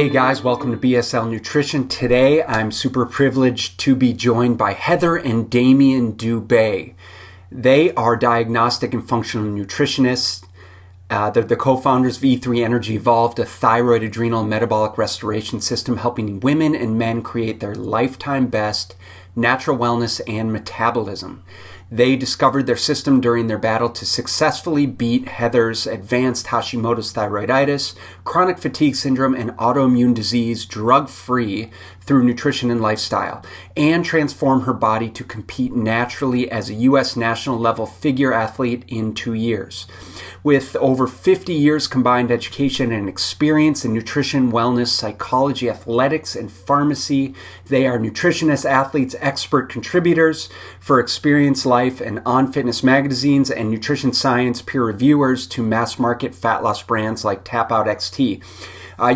Hey guys, welcome to BSL Nutrition. Today I'm super privileged to be joined by Heather and Damian Dubé. They are diagnostic and functional nutritionists. They're the co-founders of E3 Energy Evolved, a thyroid, adrenal, metabolic restoration system helping women and men create their lifetime best natural wellness and metabolism. They discovered their system during their battle to successfully beat Heather's advanced Hashimoto's thyroiditis, chronic fatigue syndrome, and autoimmune disease drug-free through nutrition and lifestyle, and transform her body to compete naturally as a U.S. national level figure athlete in 2 years. With over 50 years combined education and experience in nutrition, wellness, psychology, athletics, and pharmacy, they are nutritionists, athletes, expert contributors for Experience Life and OnFitness Magazines, and nutrition science peer reviewers to mass market fat loss brands like TapouT XT.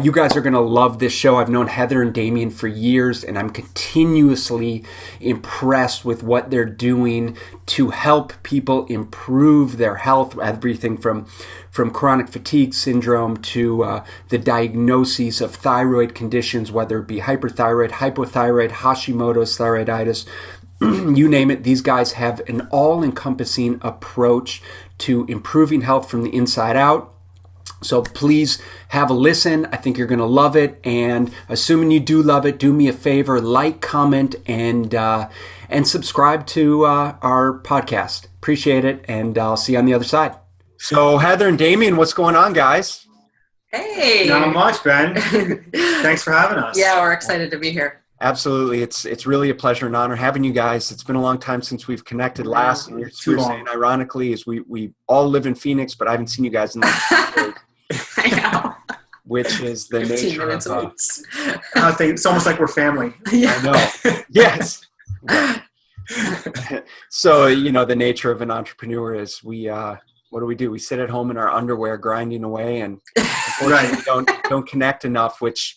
You guys are going to love this show. I've known Heather and Damian for years, and I'm continuously impressed with what they're doing to help people improve their health, everything from chronic fatigue syndrome to the diagnoses of thyroid conditions, whether it be hyperthyroid, hypothyroid, Hashimoto's thyroiditis. You name it, these guys have an all-encompassing approach to improving health from the inside out. So please have a listen. I think you're going to love it. And assuming you do love it, do me a favor, like, comment, and subscribe to our podcast. Appreciate it. And I'll see you on the other side. So Heather and Damian, what's going on, guys? Hey. Not much, Ben. Thanks for having us. Yeah, we're excited to be here. Absolutely. It's really a pleasure and honor having you guys. It's been a long time since we've connected last. And you're saying, ironically, is we all live in Phoenix, but I haven't seen you guys in like 2 days. I know. Which is the 15 nature minutes of I think it's almost like we're family. Yeah. I know. Yes. So, the nature of an entrepreneur is what do? We sit at home in our underwear grinding away, and unfortunately don't connect enough, which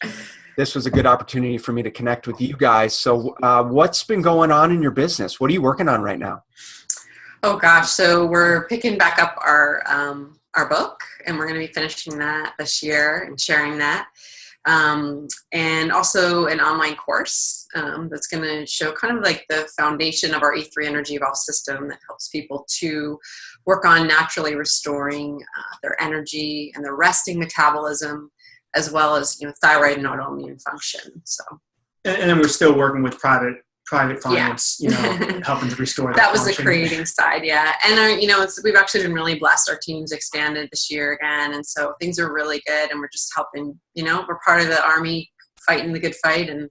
this was a good opportunity for me to connect with you guys. So what's been going on in your business? What are you working on right now? Oh gosh, so we're picking back up our book, and we're going to be finishing that this year and sharing that. And also an online course that's going to show kind of like the foundation of our E3 Energy Evolve system that helps people to work on naturally restoring their energy and their resting metabolism, as well as thyroid and autoimmune function. So, and then we're still working with private finance, helping to restore that was function. The creating side, yeah. And we've actually been really blessed. Our team's expanded this year again, and so things are really good. And we're just helping. We're part of the army fighting the good fight and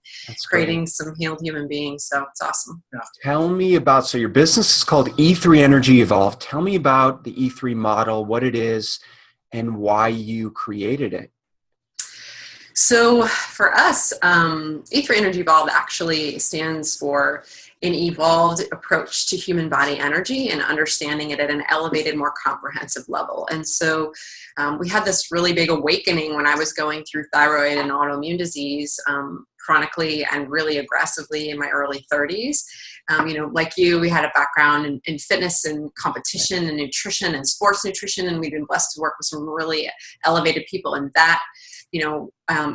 creating some healed human beings. So it's awesome. Yeah. Tell me about, so your business is called E3 Energy Evolved. Tell me about the E3 model, what it is, and why you created it. So for us, E3 Energy Evolved actually stands for an evolved approach to human body energy and understanding it at an elevated, more comprehensive level. And so we had this really big awakening when I was going through thyroid and autoimmune disease chronically and really aggressively in my early 30s. Like you, we had a background in fitness and competition and nutrition and sports nutrition, and we've been blessed to work with some really elevated people in that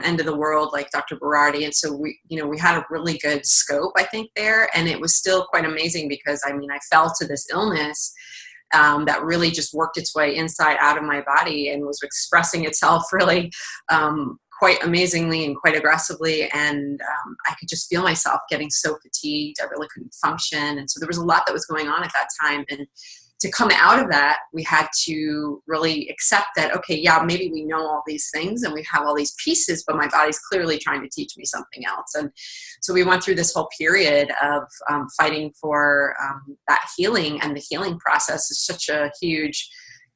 end of the world, like Dr. Berardi. And so we had a really good scope, I think, there. And it was still quite amazing because, I fell to this illness that really just worked its way inside out of my body and was expressing itself really quite amazingly and quite aggressively. And I could just feel myself getting so fatigued. I really couldn't function. And so there was a lot that was going on at that time. And to come out of that, we had to really accept that, okay, yeah, maybe we know all these things and we have all these pieces, but my body's clearly trying to teach me something else. And so we went through this whole period of fighting for that healing, and the healing process is such a huge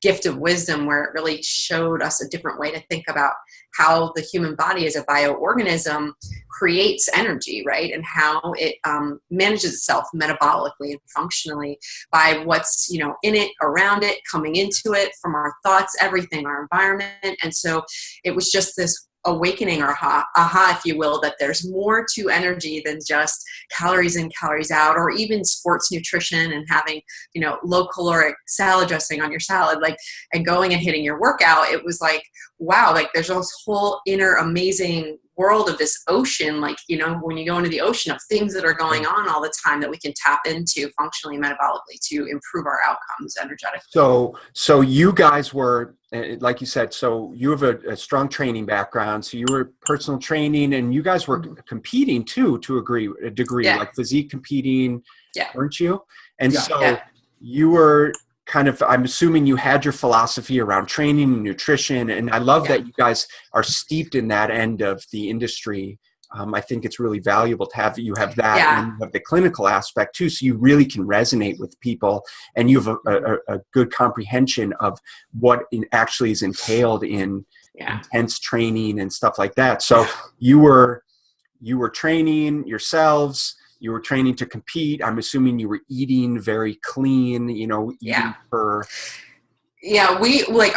gift of wisdom where it really showed us a different way to think about how the human body as a bioorganism creates energy, right? And how it manages itself metabolically and functionally by what's, in it, around it, coming into it, from our thoughts, everything, our environment. And so it was just this awakening, or aha, if you will, that there's more to energy than just calories in, calories out, or even sports nutrition and having, low caloric salad dressing on your salad, and going and hitting your workout. It was like, wow, there's this whole inner amazing world of this ocean, like, you know, when you go into the ocean of things that are going on all the time that we can tap into functionally, metabolically to improve our outcomes energetically. So you guys were, like you said, so you have a strong training background. So you were personal training, and you guys were competing too, to a degree, like physique competing, weren't you? And so you were kind of, I'm assuming you had your philosophy around training and nutrition. And I love that you guys are steeped in that end of the industry. I think it's really valuable to have that and you have the clinical aspect too. So you really can resonate with people, and you have a good comprehension of what actually is entailed in intense training and stuff like that. So you were training yourselves. You were training to compete. I'm assuming you were eating very clean, you know,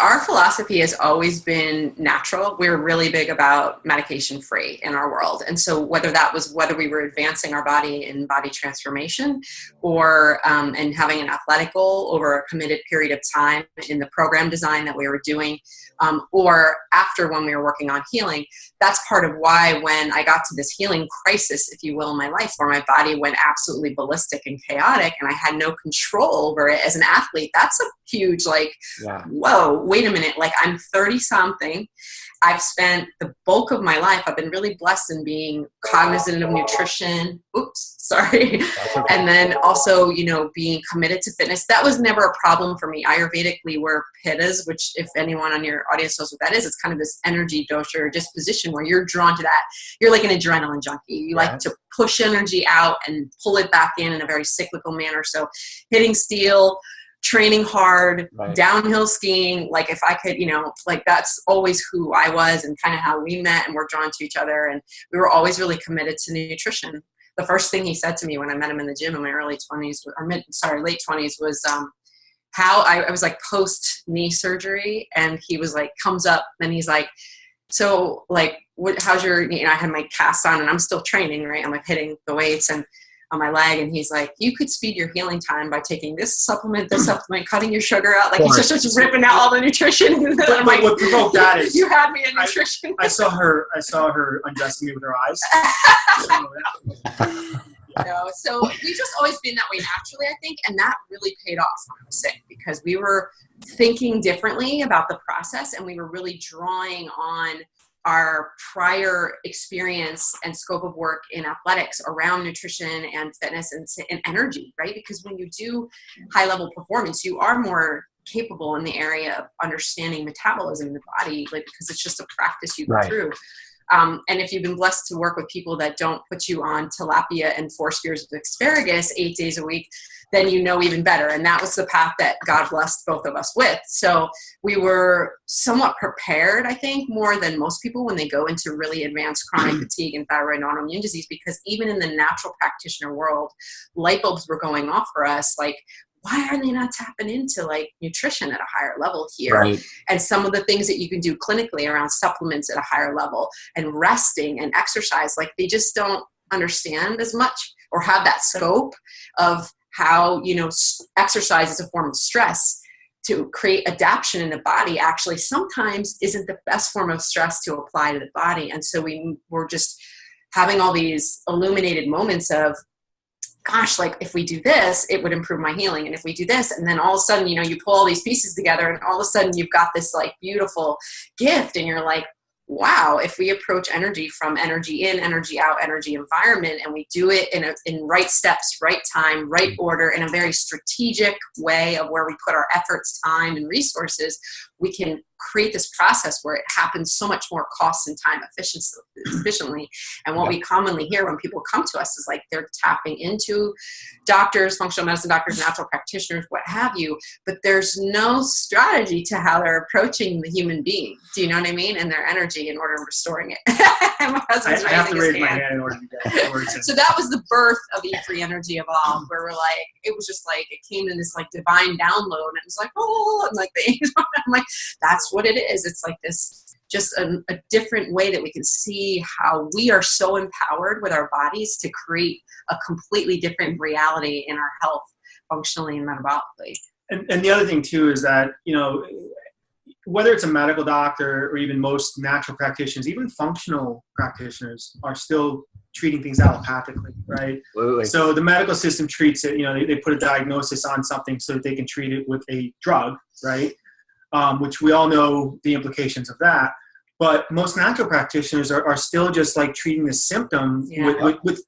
our philosophy has always been natural. We're really big about medication free in our world. And so whether we were advancing our body in body transformation or, and having an athletic goal over a committed period of time in the program design that we were doing, or after when we were working on healing, that's part of why when I got to this healing crisis, if you will, in my life, where my body went absolutely ballistic and chaotic and I had no control over it as an athlete, that's a huge, whoa, wait a minute. Like, I'm 30 something. I've spent the bulk of my life, I've been really blessed in being cognizant of nutrition. Oops, sorry. Okay. And then also, you know, being committed to fitness. That was never a problem for me. Ayurvedically, we're pittas, which if anyone on your audience knows what that is, it's kind of this energy dosha or disposition where you're drawn to that. You're like an adrenaline junkie. You like to push energy out and pull it back in a very cyclical manner. So hitting steel, training hard, downhill skiing, like if I could, you know, like that's always who I was and kind of how we met and we're drawn to each other. And we were always really committed to nutrition. The first thing he said to me when I met him in the gym in my late 20s was how I was like post knee surgery, and he was like, comes up and he's like, so like, how's your, you know, I had my cast on and I'm still training, right? I'm like hitting the weights and on my leg, and he's like, you could speed your healing time by taking this supplement, cutting your sugar out. Like, he's just ripping out all the nutrition. But like, what provoked that is you had me in nutrition. I saw her undressing me with her eyes. So we've just always been that way naturally, I think, and that really paid off when I was sick, because we were thinking differently about the process, and we were really drawing on our prior experience and scope of work in athletics around nutrition and fitness and energy, right? Because when you do high level performance, you are more capable in the area of understanding metabolism in the body, like, because it's just a practice you go through. And if you've been blessed to work with people that don't put you on tilapia and 4 spears of asparagus 8 days a week, then you know even better. And that was the path that God blessed both of us with. So we were somewhat prepared, I think, more than most people when they go into really advanced chronic fatigue and thyroid and autoimmune disease, because even in the natural practitioner world, light bulbs were going off for us. Like, why are they not tapping into like nutrition at a higher level here? Right. And some of the things that you can do clinically around supplements at a higher level and resting and exercise, like they just don't understand as much or have that scope of how, you know, exercise is a form of stress. To create adaptation in the body actually sometimes isn't the best form of stress to apply to the body. And so we were just having all these illuminated moments of, gosh, like if we do this, it would improve my healing. And if we do this, and then all of a sudden, you know, you pull all these pieces together and all of a sudden you've got this like beautiful gift, and you're like, wow, if we approach energy from energy in, energy out, energy environment, and we do it in right steps, right time, right order, in a very strategic way of where we put our efforts, time, and resources, we can create this process where it happens so much more cost and time efficiently. And what we commonly hear when people come to us is like they're tapping into doctors, functional medicine doctors, natural practitioners, what have you, but there's no strategy to how they're approaching the human being. Do you know what I mean? And their energy in order of restoring it. My husband's I have to raise my hand in order to get it. So that was the birth of E3 Energy Evolved, where we're like, it was just like, it came in this like divine download, and it was like, oh, and like I'm like, that's what it is. It's like this, just a different way that we can see how we are so empowered with our bodies to create a completely different reality in our health, functionally and metabolically. And the other thing too is that, you know, whether it's a medical doctor or even most natural practitioners, even functional practitioners are still treating things allopathically, right? Absolutely. So the medical system treats it, they put a diagnosis on something so that they can treat it with a drug, right? Which we all know the implications of that. But most natural practitioners are still just like treating the symptom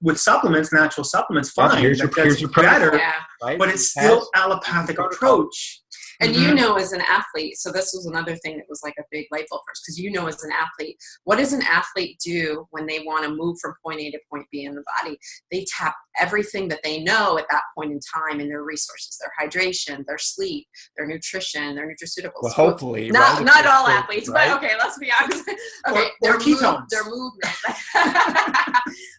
with supplements, natural supplements, fine. Here's your better, right? but it's still allopathic approach. And as an athlete, so this was another thing that was like a big light bulb first, because as an athlete, what does an athlete do when they want to move from point A to point B in the body? They tap everything that they know at that point in time in their resources, their hydration, their sleep, their nutrition, their nutraceuticals. Well, hopefully. Not all athletes, right? But okay, let's be honest. Okay, or ketones. Their movement.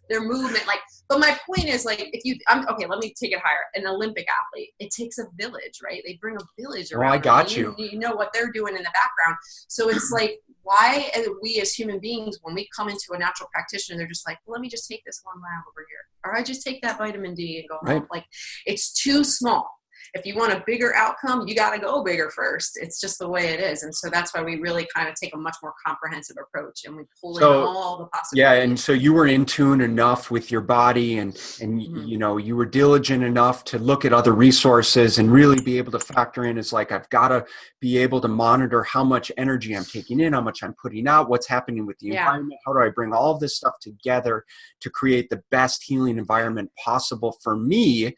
Their movement, but my point is, let me take it higher. An Olympic athlete, it takes a village, right? They bring a village around. I got you. You know what they're doing in the background. So it's like, why we as human beings, when we come into a natural practitioner, they're just like, well, let me just take this 1 lab over here. Or I just take that vitamin D and go home. Like, it's too small. If you want a bigger outcome, you got to go bigger first. It's just the way it is. And so that's why we really kind of take a much more comprehensive approach, and we pull in all the possibilities. Yeah. And so you were in tune enough with your body and you were diligent enough to look at other resources and really be able to factor in. It's like, I've got to be able to monitor how much energy I'm taking in, how much I'm putting out, what's happening with the environment. How do I bring all of this stuff together to create the best healing environment possible for me?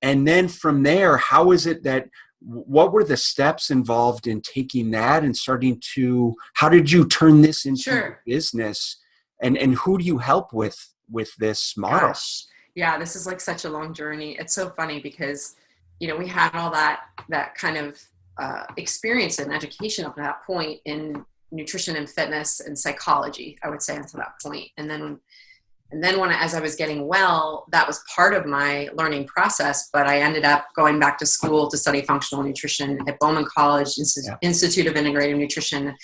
And then from there, what were the steps involved in taking that and how did you turn this into a business? And who do you help with this model? Gosh. Yeah, this is like such a long journey. It's so funny because, we had all that kind of experience and education up to that point in nutrition and fitness and psychology, I would say, until that point. And then as I was getting well, that was part of my learning process, but I ended up going back to school to study functional nutrition at Bowman College Institute of Integrative Nutrition,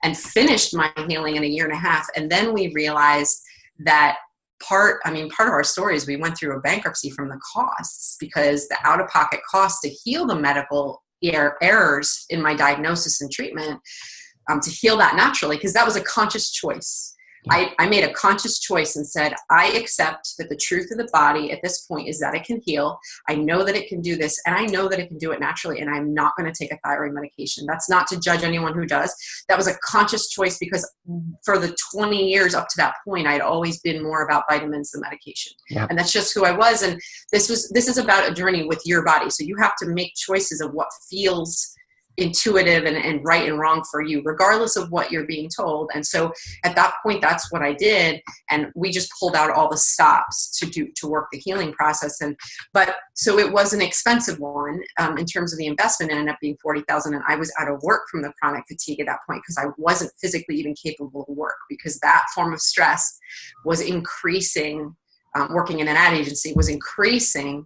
and finished my healing in 1.5 years. And then we realized that part of our story is we went through a bankruptcy from the costs, because the out-of-pocket costs to heal the medical errors in my diagnosis and treatment, to heal that naturally, because that was a conscious choice. I made a conscious choice and said, I accept that the truth of the body at this point is that it can heal. I know that it can do this, and I know that it can do it naturally, and I'm not going to take a thyroid medication. That's not to judge anyone who does. That was a conscious choice, because for the 20 years up to that point, I'd always been more about vitamins than medication. Yeah. And that's just who I was. And this is about a journey with your body. So you have to make choices of what feels intuitive and right and wrong for you, regardless of what you're being told. And so at that point, that's what I did. And we just pulled out all the stops to work the healing process. But so it was an expensive one in terms of the investment. It ended up being $40,000. And I was out of work from the chronic fatigue at that point, because I wasn't physically even capable of work, because that form of stress was increasing. Working in an ad agency was increasing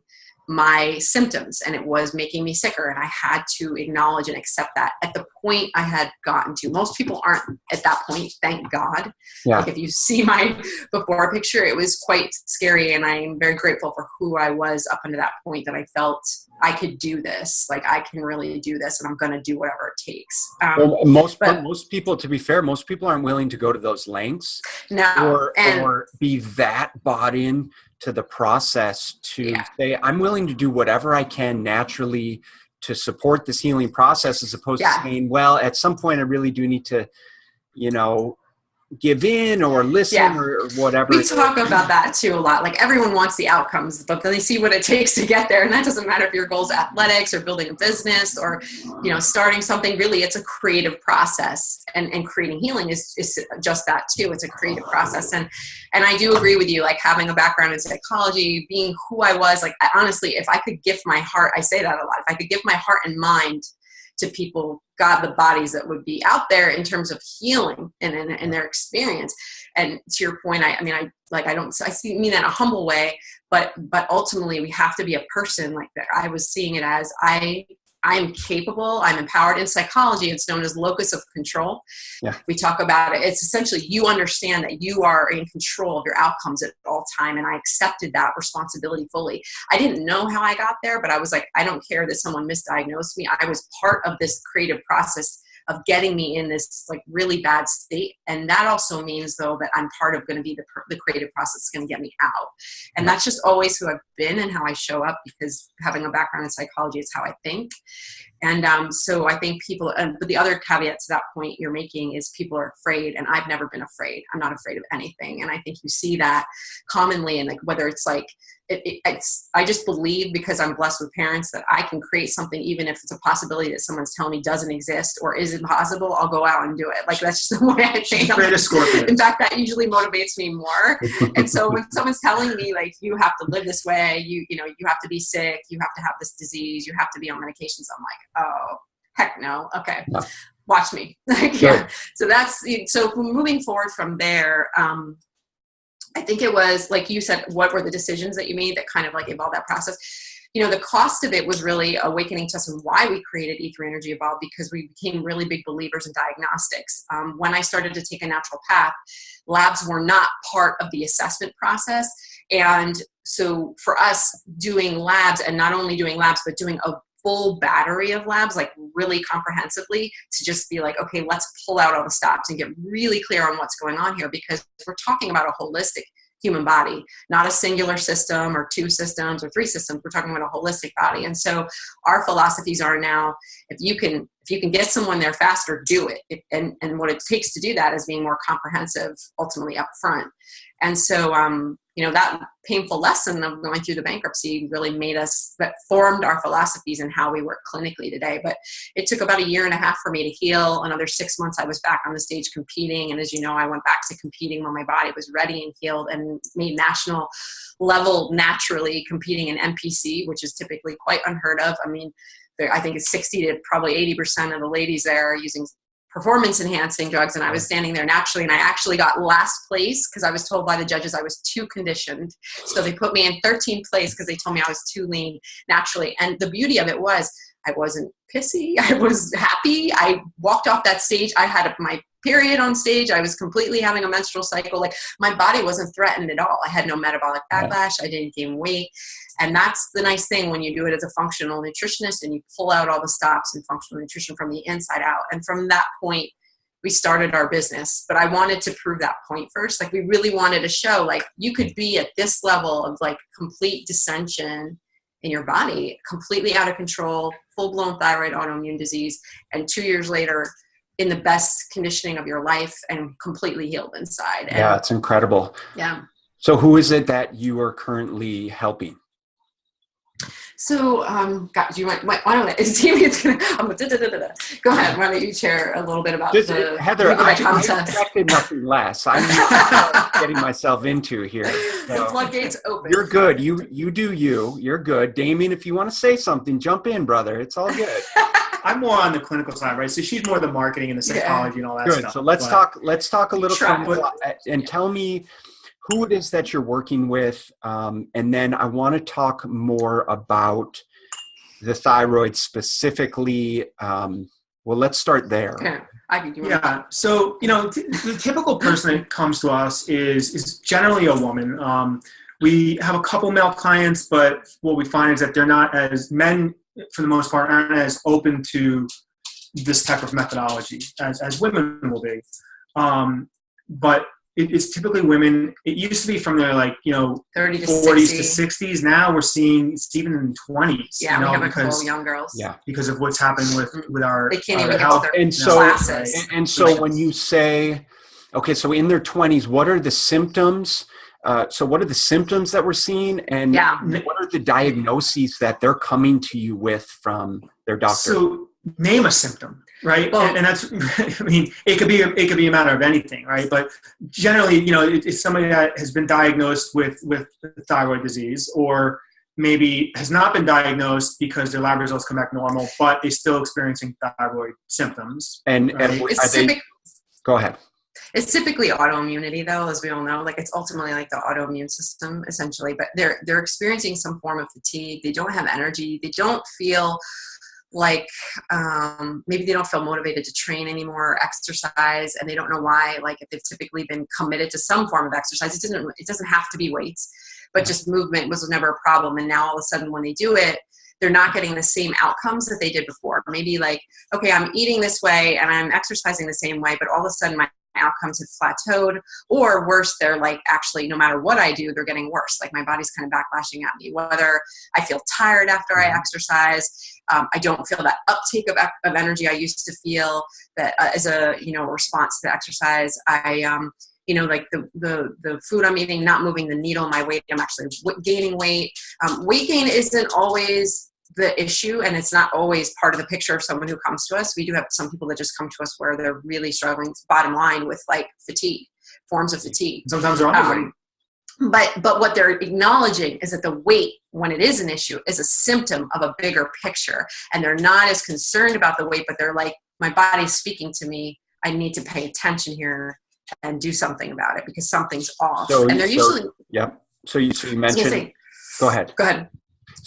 my symptoms, and it was making me sicker, and I had to acknowledge and accept that at the point I had gotten to. Most people aren't at that point, thank God. Yeah. Like, if you see my before picture, it was quite scary, and I'm very grateful for who I was up until that point, that I felt I could do this. Like, I can really do this, and I'm going to do whatever it takes. Most people, to be fair, most people aren't willing to go to those lengths or be that bought in to the process to say, I'm willing to do whatever I can naturally to support this healing process, as opposed to saying, well, at some point I really do need to, give in or listen or whatever. We talk about that too a lot. Like, everyone wants the outcomes, but then they see what it takes to get there. And that doesn't matter if your goal is athletics or building a business or, starting something. Really, it's a creative process, and creating healing is just that too. It's a creative process. And I do agree with you, like, having a background in psychology, being who I was, like, honestly, if I could gift my heart, I say that a lot, if I could give my heart and mind to people, God, the bodies that would be out there in terms of healing and their experience. And to your point, I mean, I mean that in a humble way, but ultimately we have to be a person like that. I was seeing it as I'm capable, I'm empowered. In psychology, it's known as locus of control. Yeah. We talk about it. It's essentially, you understand that you are in control of your outcomes at all time. And I accepted that responsibility fully. I didn't know how I got there, but I was like, I don't care that someone misdiagnosed me. I was part of this creative process of getting me in this like really bad state. And that also means though that I'm part of going to be the creative process that's going to get me out. And that's just always who I've been and how I show up, because having a background in psychology is how I think. And so I think people, but the other caveat to that point you're making is people are afraid, and I've never been afraid. I'm not afraid of anything. And I think you see that commonly, and like whether it's like, I just believe, because I'm blessed with parents, that I can create something even if it's a possibility that someone's telling me doesn't exist or is impossible. I'll go out and do it. Like that's just the way I think. In fact, that usually motivates me more. And so when someone's telling me like, you have to live this way, you have to be sick, you have to have this disease, you have to be on medications, I'm like, oh heck no. Okay. No. Watch me. Like, yeah. So moving forward from there, I think it was, like you said, what were the decisions that you made that kind of like evolved that process? The cost of it was really awakening to us and why we created E3 Energy Evolve, because we became really big believers in diagnostics. When I started to take a natural path, labs were not part of the assessment process. And so for us doing labs, and not only doing labs, but doing a full battery of labs, like really comprehensively, to just be like, okay, let's pull out all the stops and get really clear on what's going on here, because we're talking about a holistic human body, not a singular system or 2 systems or 3 systems. We're talking about a holistic body. And so our philosophies are now, if you can get someone there faster, do it. And what it takes to do that is being more comprehensive, ultimately up front. And so, that painful lesson of going through the bankruptcy really that formed our philosophies and how we work clinically today. But it took about 1.5 years for me to heal. Another 6 months I was back on the stage competing. And as you know, I went back to competing when my body was ready and healed, and made national level naturally, competing in NPC, which is typically quite unheard of. I mean, I think it's 60 to probably 80% of the ladies there are using performance enhancing drugs, and I was standing there naturally, and I actually got last place because I was told by the judges I was too conditioned. So they put me in 13th place because they told me I was too lean naturally. And the beauty of it was I wasn't pissy. I was happy. I walked off that stage. I had my period on stage. I was completely having a menstrual cycle. Like my body wasn't threatened at all. I had no metabolic backlash. I didn't gain weight. And that's the nice thing when you do it as a functional nutritionist and you pull out all the stops in functional nutrition from the inside out. And from that point, we started our business. But I wanted to prove that point first. Like we really wanted to show like you could be at this level of like complete dissension in your body, completely out of control, full-blown thyroid autoimmune disease, and 2 years later in the best conditioning of your life and completely healed inside. Yeah, it's incredible. Yeah. So who is it that you are currently helping? So, God, you might, why don't go ahead. Why don't you share a little bit about Heather, I expected nothing less. I'm not getting myself into here. So. The floodgates open. You're good. You do you. You're good. Damian, if you want to say something, jump in, brother. It's all good. I'm more on the clinical side, right? So she's more the marketing and the psychology and all that good. stuff. So let's talk a little clinical and tell me who it is that you're working with, and then I want to talk more about the thyroid specifically. Well, let's start there. Yeah. So, the typical person that comes to us is generally a woman. We have a couple male clients, but what we find is that they're not as men, for the most part, aren't as open to this type of methodology as women will be. But it's typically women. It used to be from their 30s to 60s. Now we're seeing it's even in the 20s. Yeah, we have a couple young girls. Yeah, because of what's happened with our they can't even health get to their classes. And so when you say, okay, so in their 20s, what are the symptoms? So what are the symptoms that we're seeing, and what are the diagnoses that they're coming to you with from their doctor? So name a symptom, right? Well, and that's, I mean, it could be a matter of anything, right? But generally, it's somebody that has been diagnosed with thyroid disease, or maybe has not been diagnosed because their lab results come back normal, but they're still experiencing thyroid symptoms. And go ahead. It's typically autoimmunity, though, as we all know. Like it's ultimately like the autoimmune system, essentially. But they're experiencing some form of fatigue. They don't have energy. They don't feel like maybe they don't feel motivated to train anymore or exercise, and they don't know why. Like if they've typically been committed to some form of exercise, it doesn't have to be weights, but just movement was never a problem. And now all of a sudden, when they do it, they're not getting the same outcomes that they did before. Maybe like, okay, I'm eating this way and I'm exercising the same way, but all of a sudden my outcomes have plateaued, or worse, they're like, actually, no matter what I do, they're getting worse. Like my body's kind of backlashing at me, whether I feel tired after I exercise. I don't feel that uptake of energy I used to feel that as a, response to exercise. Like the food I'm eating, not moving the needle, my weight, I'm actually gaining weight. Weight gain isn't always the issue, and it's not always part of the picture of someone who comes to us. We do have some people that just come to us where they're really struggling, bottom line, with like fatigue, forms of fatigue. Sometimes they're underweight. But what they're acknowledging is that the weight, when it is an issue, is a symptom of a bigger picture. And they're not as concerned about the weight, but they're like, my body's speaking to me. I need to pay attention here and do something about it because something's off. So you mentioned, go ahead.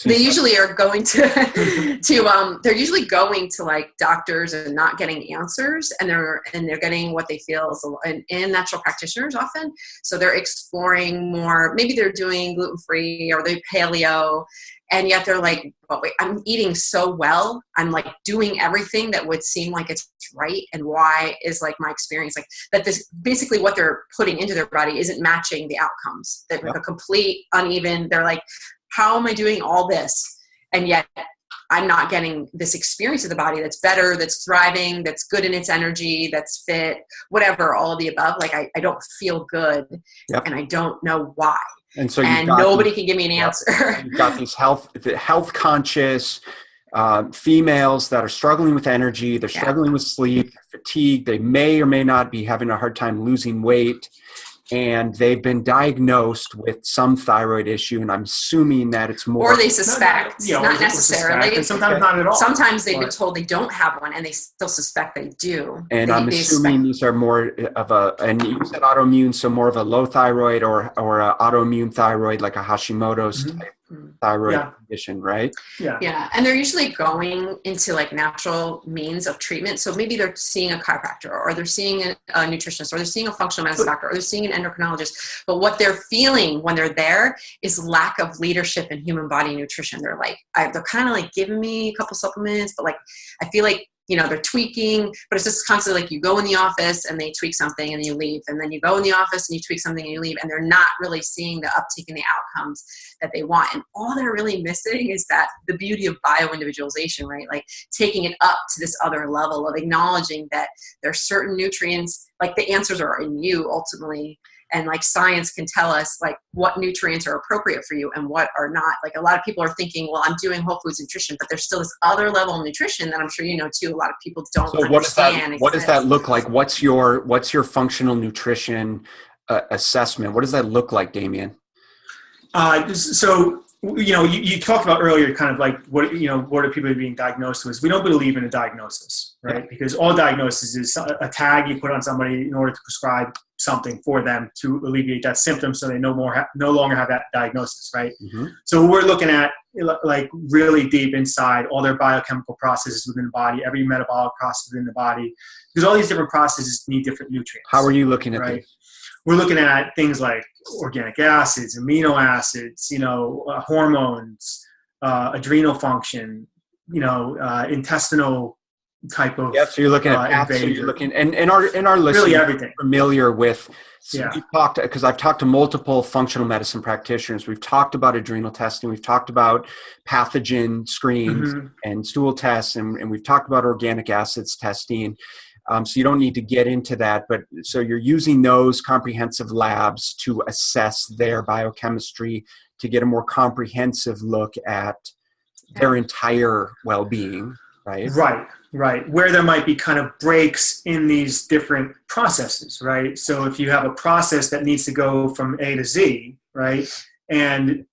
They usually are going they're usually going to like doctors and not getting answers, and they're getting what they feel is and natural practitioners often. So they're exploring more, maybe they're doing gluten-free or they paleo, and yet they're like, but wait, I'm eating so well. I'm like doing everything that would seem like it's right. And why is like my experience like that? This basically what they're putting into their body isn't matching the outcomes. They're a complete uneven. They're like, how am I doing all this? And yet I'm not getting this experience of the body that's better, that's thriving, that's good in its energy, that's fit, whatever, all of the above. Like I don't feel good and I don't know why. And so nobody can give me an answer. You've got these health conscious females that are struggling with energy. They're struggling with sleep, fatigue. They may or may not be having a hard time losing weight. And they've been diagnosed with some thyroid issue, and I'm assuming that it's more. Or they suspect, not necessarily. And sometimes not at all. Sometimes they've been told they don't have one, and they still suspect they do. And I'm assuming these are more of and you said autoimmune, so more of a low thyroid or a autoimmune thyroid, like a Hashimoto's type thyroid condition, right? Yeah. And they're usually going into like natural means of treatment. So maybe they're seeing a chiropractor, or they're seeing a nutritionist, or they're seeing a functional medicine doctor, or they're seeing an endocrinologist. But what they're feeling when they're there is lack of leadership in human body nutrition. They're like, they're kind of like giving me a couple supplements, but like, I feel like, they're tweaking, but it's just constantly like you go in the office and they tweak something and you leave. And then you go in the office and you tweak something and you leave. And they're not really seeing the uptake in the outcomes that they want. And all they're really missing is that the beauty of bio-individualization, right? Like taking it up to this other level of acknowledging that there are certain nutrients, like the answers are in you ultimately. And like science can tell us like what nutrients are appropriate for you and what are not. Like a lot of people are thinking, well, I'm doing whole foods nutrition, but there's still this other level of nutrition that I'm sure you know too. A lot of people don't understand. What does that look like? What's your functional nutrition assessment? What does that look like, Damian? So you talked about earlier, kind of like what are people being diagnosed with? We don't believe in a diagnosis, right? Because all diagnosis is a tag you put on somebody in order to prescribe something for them to alleviate that symptom, so they no longer have that diagnosis, right? So we're looking at like really deep inside all their biochemical processes within the body, every metabolic process within the body, because all these different processes need different nutrients. How are you looking at this? We're looking at things like organic acids, amino acids, hormones, adrenal function, intestinal type of. Yeah, so you're looking at so you're looking, and our listeners really everything. Are familiar with. So we've talked, because I've talked to multiple functional medicine practitioners. We've talked about adrenal testing. We've talked about pathogen screens and stool tests, and we've talked about organic acids testing. So you don't need to get into that, but so you're using those comprehensive labs to assess their biochemistry to get a more comprehensive look at their entire well-being, right? Right. Where there might be kind of breaks in these different processes, right? So if you have a process that needs to go from A to Z, right? And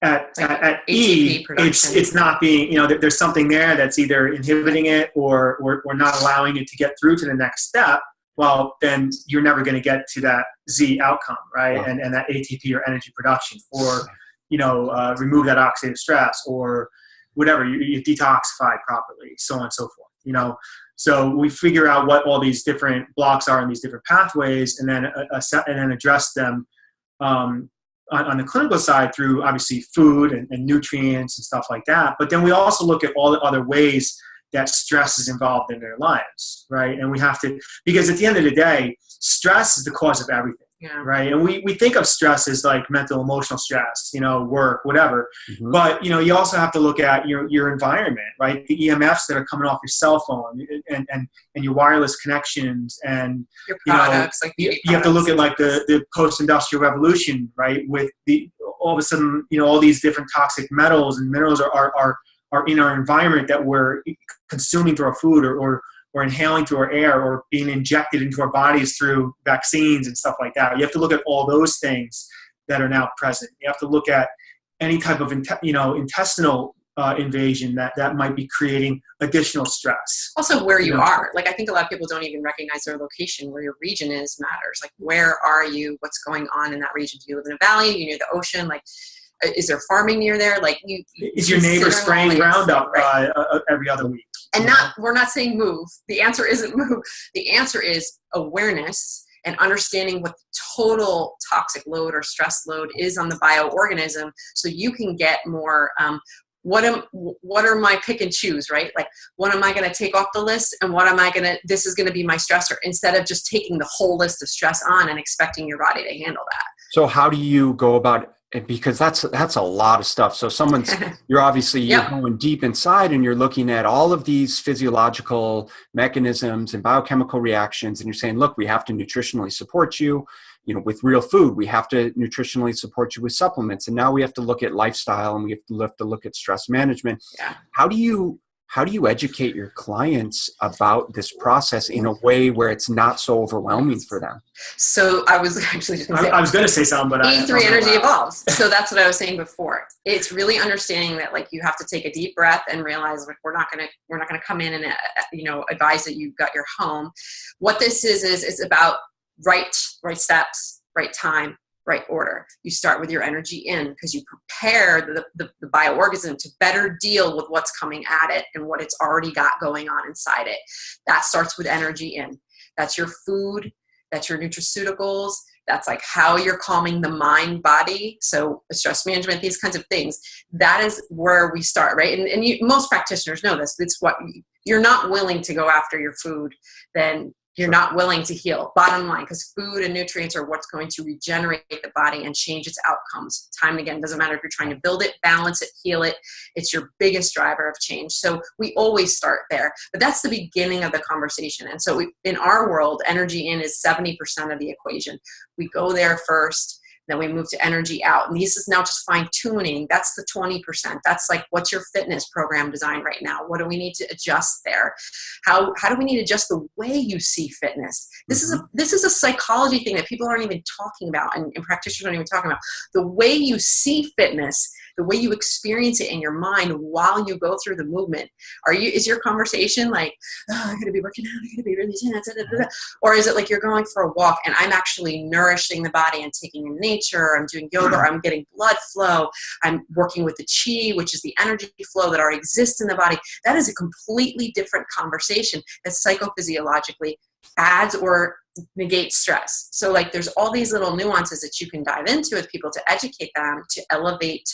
at E, it's not being, there's something there that's either inhibiting it or not allowing it to get through to the next step. Well, then you're never going to get to that Z outcome, right? Wow. And that ATP or energy production, or, remove that oxidative stress, or whatever, you detoxify properly, so on and so forth, So we figure out what all these different blocks are in these different pathways, and then address them on the clinical side through obviously food and nutrients and stuff like that. But then we also look at all the other ways that stress is involved in their lives, right? And we have to, because at the end of the day, stress is the cause of everything. Yeah. Right. And we think of stress as like mental, emotional stress, work, whatever. Mm-hmm. But, you also have to look at your environment, right? The EMFs that are coming off your cell phone and your wireless connections and your products, you have to look at like the post-industrial revolution, right? With all of a sudden, all these different toxic metals and minerals are in our environment that we're consuming through our food or inhaling through our air or being injected into our bodies through vaccines and stuff like that. You have to look at all those things that are now present. You have to look at any type of intestinal invasion that might be creating additional stress. Also where you are. Like, I think a lot of people don't even recognize their location, where your region is matters. Like, where are you? What's going on in that region? Do you live in a valley? Are you near the ocean? Like, is there farming near there? Like, is your neighbor spraying Roundup every other week? And we're not saying move. The answer isn't move. The answer is awareness and understanding what the total toxic load or stress load is on the bioorganism, so you can get more. What are my pick and choose, right? Like, what am I going to take off the list, and this is going to be my stressor, instead of just taking the whole list of stress on and expecting your body to handle that. So how do you go about it? Because that's a lot of stuff. So you're obviously going deep inside, and you're looking at all of these physiological mechanisms and biochemical reactions, and you're saying, look, we have to nutritionally support you, with real food. We have to nutritionally support you with supplements, and now we have to look at lifestyle, and we have to look at stress management. Yeah. How do you educate your clients about this process in a way where it's not so overwhelming for them? So I was actually just I was going to say something, but E3 energy evolves. So that's what I was saying before. It's really understanding that, like, you have to take a deep breath and realize, like, we're not going to come in and advise that you've got your home. What this is it's about right steps, right time, right order. You start with your energy in, because you prepare the bioorganism to better deal with what's coming at it and what it's already got going on inside it. That starts with energy in. That's your food. That's your nutraceuticals. That's like how you're calming the mind, body. So stress management, these kinds of things. That is where we start, right? And most practitioners know this. It's what you're not willing to go after your food, then you're not willing to heal, bottom line, because food and nutrients are what's going to regenerate the body and change its outcomes time and again. Doesn't matter if you're trying to build it, balance it, heal it. It's your biggest driver of change. So we always start there, but that's the beginning of the conversation. And so in our world, energy in is 70% of the equation. We go there first, then we move to energy out. And this is now just fine tuning. That's the 20%. That's like, what's your fitness program design right now? What do we need to adjust there? How do we need to adjust the way you see fitness? This is a psychology thing that people aren't even talking about, and practitioners aren't even talking about. The way you see fitness, the way you experience it in your mind while you go through the movement. Is your conversation like, oh, I'm going to be working out, I'm going to be really tense, or is it like you're going for a walk and I'm actually nourishing the body and taking in nature, I'm doing yoga, or I'm getting blood flow, I'm working with the chi, which is the energy flow that already exists in the body. That is a completely different conversation that psychophysiologically adds or negates stress. So like, there's all these little nuances that you can dive into with people to educate them, to elevate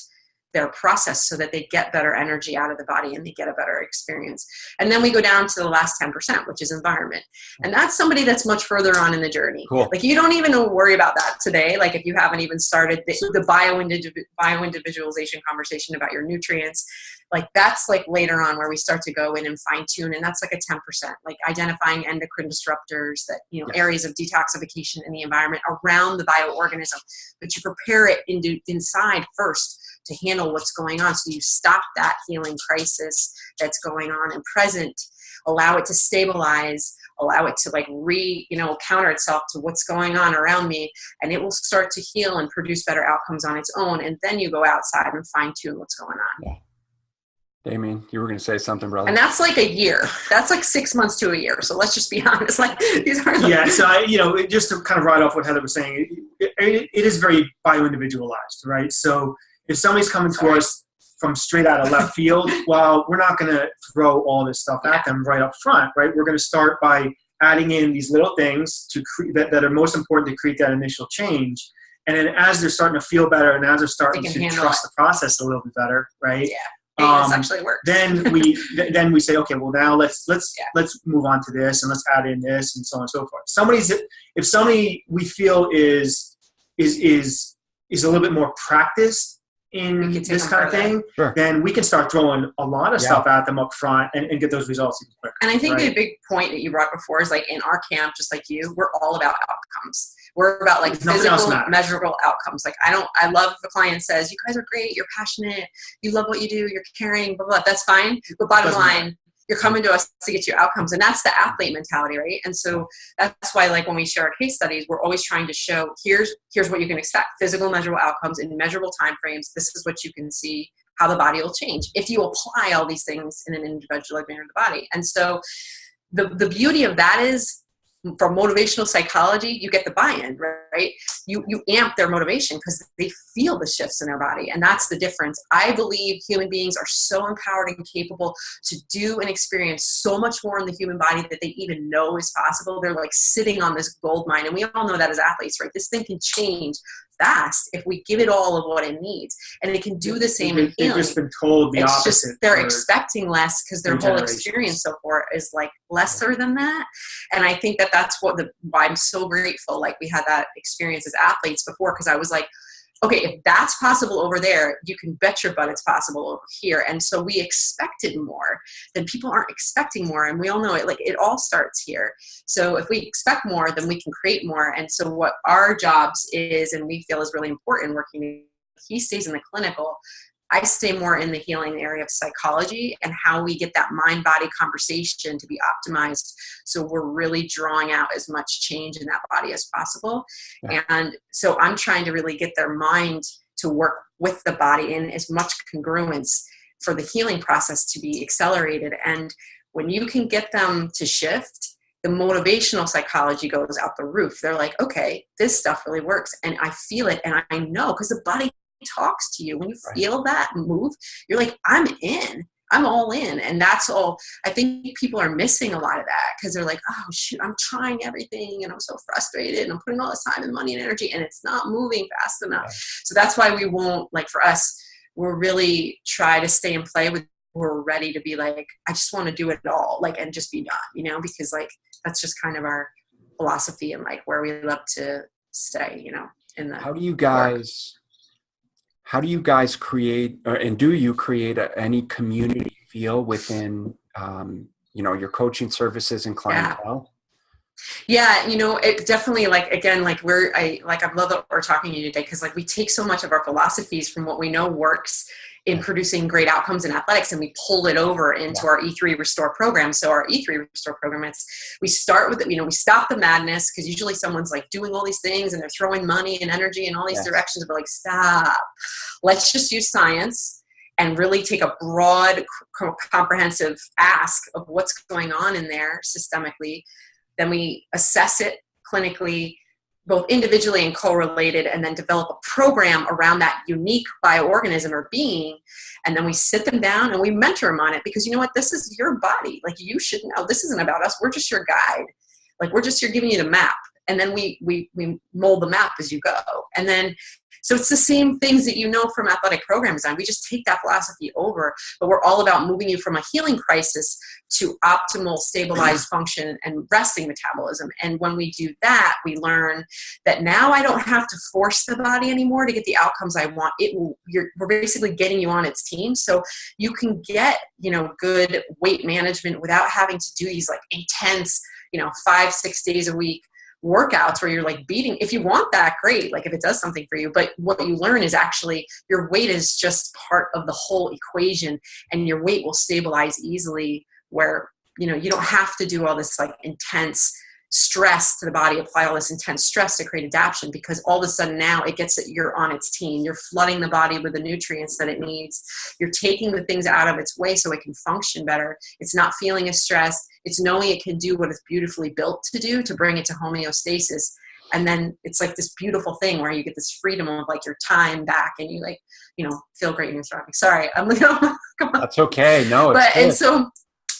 their process so that they get better energy out of the body and they get a better experience. And then we go down to the last 10%, which is environment. And that's somebody that's much further on in the journey. Cool. Like, you don't even worry about that today. Like, if you haven't even started the bio-individualization conversation about your nutrients, like, that's like later on where we start to go in and fine tune. And that's like a 10%, like identifying endocrine disruptors that, areas of detoxification in the environment around the bioorganism, but you prepare it inside first to handle what's going on. So you stop that healing crisis that's going on and present, allow it to stabilize, allow it to counter itself to what's going on around me, and it will start to heal and produce better outcomes on its own. And then you go outside and fine tune what's going on. Yeah. Damian, you were going to say something, brother. And that's like a year. That's like 6 months to a year. So let's just be honest. Like, these are so just to kind of ride off what Heather was saying, it is very bio-individualized, right? So if somebody's coming to us from straight out of left field, well, we're not going to throw all this stuff at them right up front, right? We're going to start by adding in these little things that are most important to create that initial change. And then as they're starting to feel better and as they're starting They to can trust the process a little bit better, right? Yeah. This actually works. Then we say, okay, well now let's move on to this and let's add in this and so on and so forth. If somebody we feel is a little bit more practiced in this kind of thing, sure, then we can start throwing a lot of stuff at them up front and get those results even quicker. And I think the big point that you brought before is like in our camp, just like you, we're all about outcomes. We're about like physical, measurable outcomes. Like I love if a client says, you guys are great, you're passionate, you love what you do, you're caring, blah, blah, that's fine. But bottom line, you're coming to us to get you outcomes. And that's the athlete mentality, right? And so that's why, like, when we share our case studies, we're always trying to show, here's what you can expect. Physical, measurable outcomes in measurable time frames. This is what you can see, how the body will change if you apply all these things in an individualized manner to the body. And so the beauty of that is, from motivational psychology, you get the buy-in, right? You amp their motivation because they feel the shifts in their body. And that's the difference. I believe human beings are so empowered and capable to do and experience so much more in the human body that they even know is possible. They're like sitting on this gold mine. And we all know that as athletes, right? This thing can change fast if we give it all of what it needs. And it can do the same in healing. They've just been told the opposite. Just, they're expecting less because their whole experience so far is like lesser than that. And I think that's why I'm so grateful. Like, we had that experience as athletes before, because I was like, okay, if that's possible over there, you can bet your butt it's possible over here. And so we expected more, then people aren't expecting more. And we all know it, like, it all starts here. So if we expect more, then we can create more. And so what our jobs is, and we feel is really important working, he stays in the clinical, I stay more in the healing area of psychology and how we get that mind-body conversation to be optimized. So we're really drawing out as much change in that body as possible. Yeah. And so I'm trying to really get their mind to work with the body in as much congruence for the healing process to be accelerated. And when you can get them to shift, the motivational psychology goes out the roof. They're like, okay, this stuff really works. And I feel it. And I know, because the body talks to you. When you feel that move, you're like, I'm all in. And that's all. I think people are missing a lot of that because they're like, oh shoot, I'm trying everything and I'm so frustrated and I'm putting all this time and money and energy and it's not moving fast enough. Right. So that's why we won't, like, for us, we'll really try to stay and play with, we're ready to be like, I just want to do it all, like, and just be done, because like, that's just kind of our philosophy and like where we love to stay, in the How do you guys create, and do you create any community feel within, your coaching services and clientele? Yeah, it definitely, like, again, like I love that we're talking to you today, because like we take so much of our philosophies from what we know works in producing great outcomes in athletics, and we pull it over into our E3 Restore program. So our E3 Restore program, we start with we stop the madness, because usually someone's like doing all these things and they're throwing money and energy in all these directions. We're like, stop. Let's just use science and really take a broad, comprehensive ask of what's going on in there systemically. Then we assess it clinically, both individually and correlated, and then develop a program around that unique bioorganism or being. And then we sit them down and we mentor them on it, because you know what? This is your body. Like, you should know this isn't about us. We're just your guide. Like, we're just here giving you the map. And then we mold the map as you go. And then, so it's the same things that from athletic program design. We just take that philosophy over, but we're all about moving you from a healing crisis to optimal stabilized function and resting metabolism. And when we do that, we learn that now I don't have to force the body anymore to get the outcomes I want. We're basically getting you on its team. So you can get, good weight management without having to do these like intense, 5-6 days a week workouts where you're like beating. If you want that, great, like if it does something for you, but what you learn is actually your weight is just part of the whole equation, and your weight will stabilize easily, where you don't have to do all this like intense stress to the body, apply all this intense stress to create adaptation, because all of a sudden now it gets that you're on its team. You're flooding the body with the nutrients that it needs. You're taking the things out of its way so it can function better. It's not feeling as stressed. It's knowing it can do what it's beautifully built to do, to bring it to homeostasis. And then it's like this beautiful thing where you get this freedom of like your time back, and you like, feel great and you're thriving. Sorry, I'm like, come on. That's okay. No, it's good. And so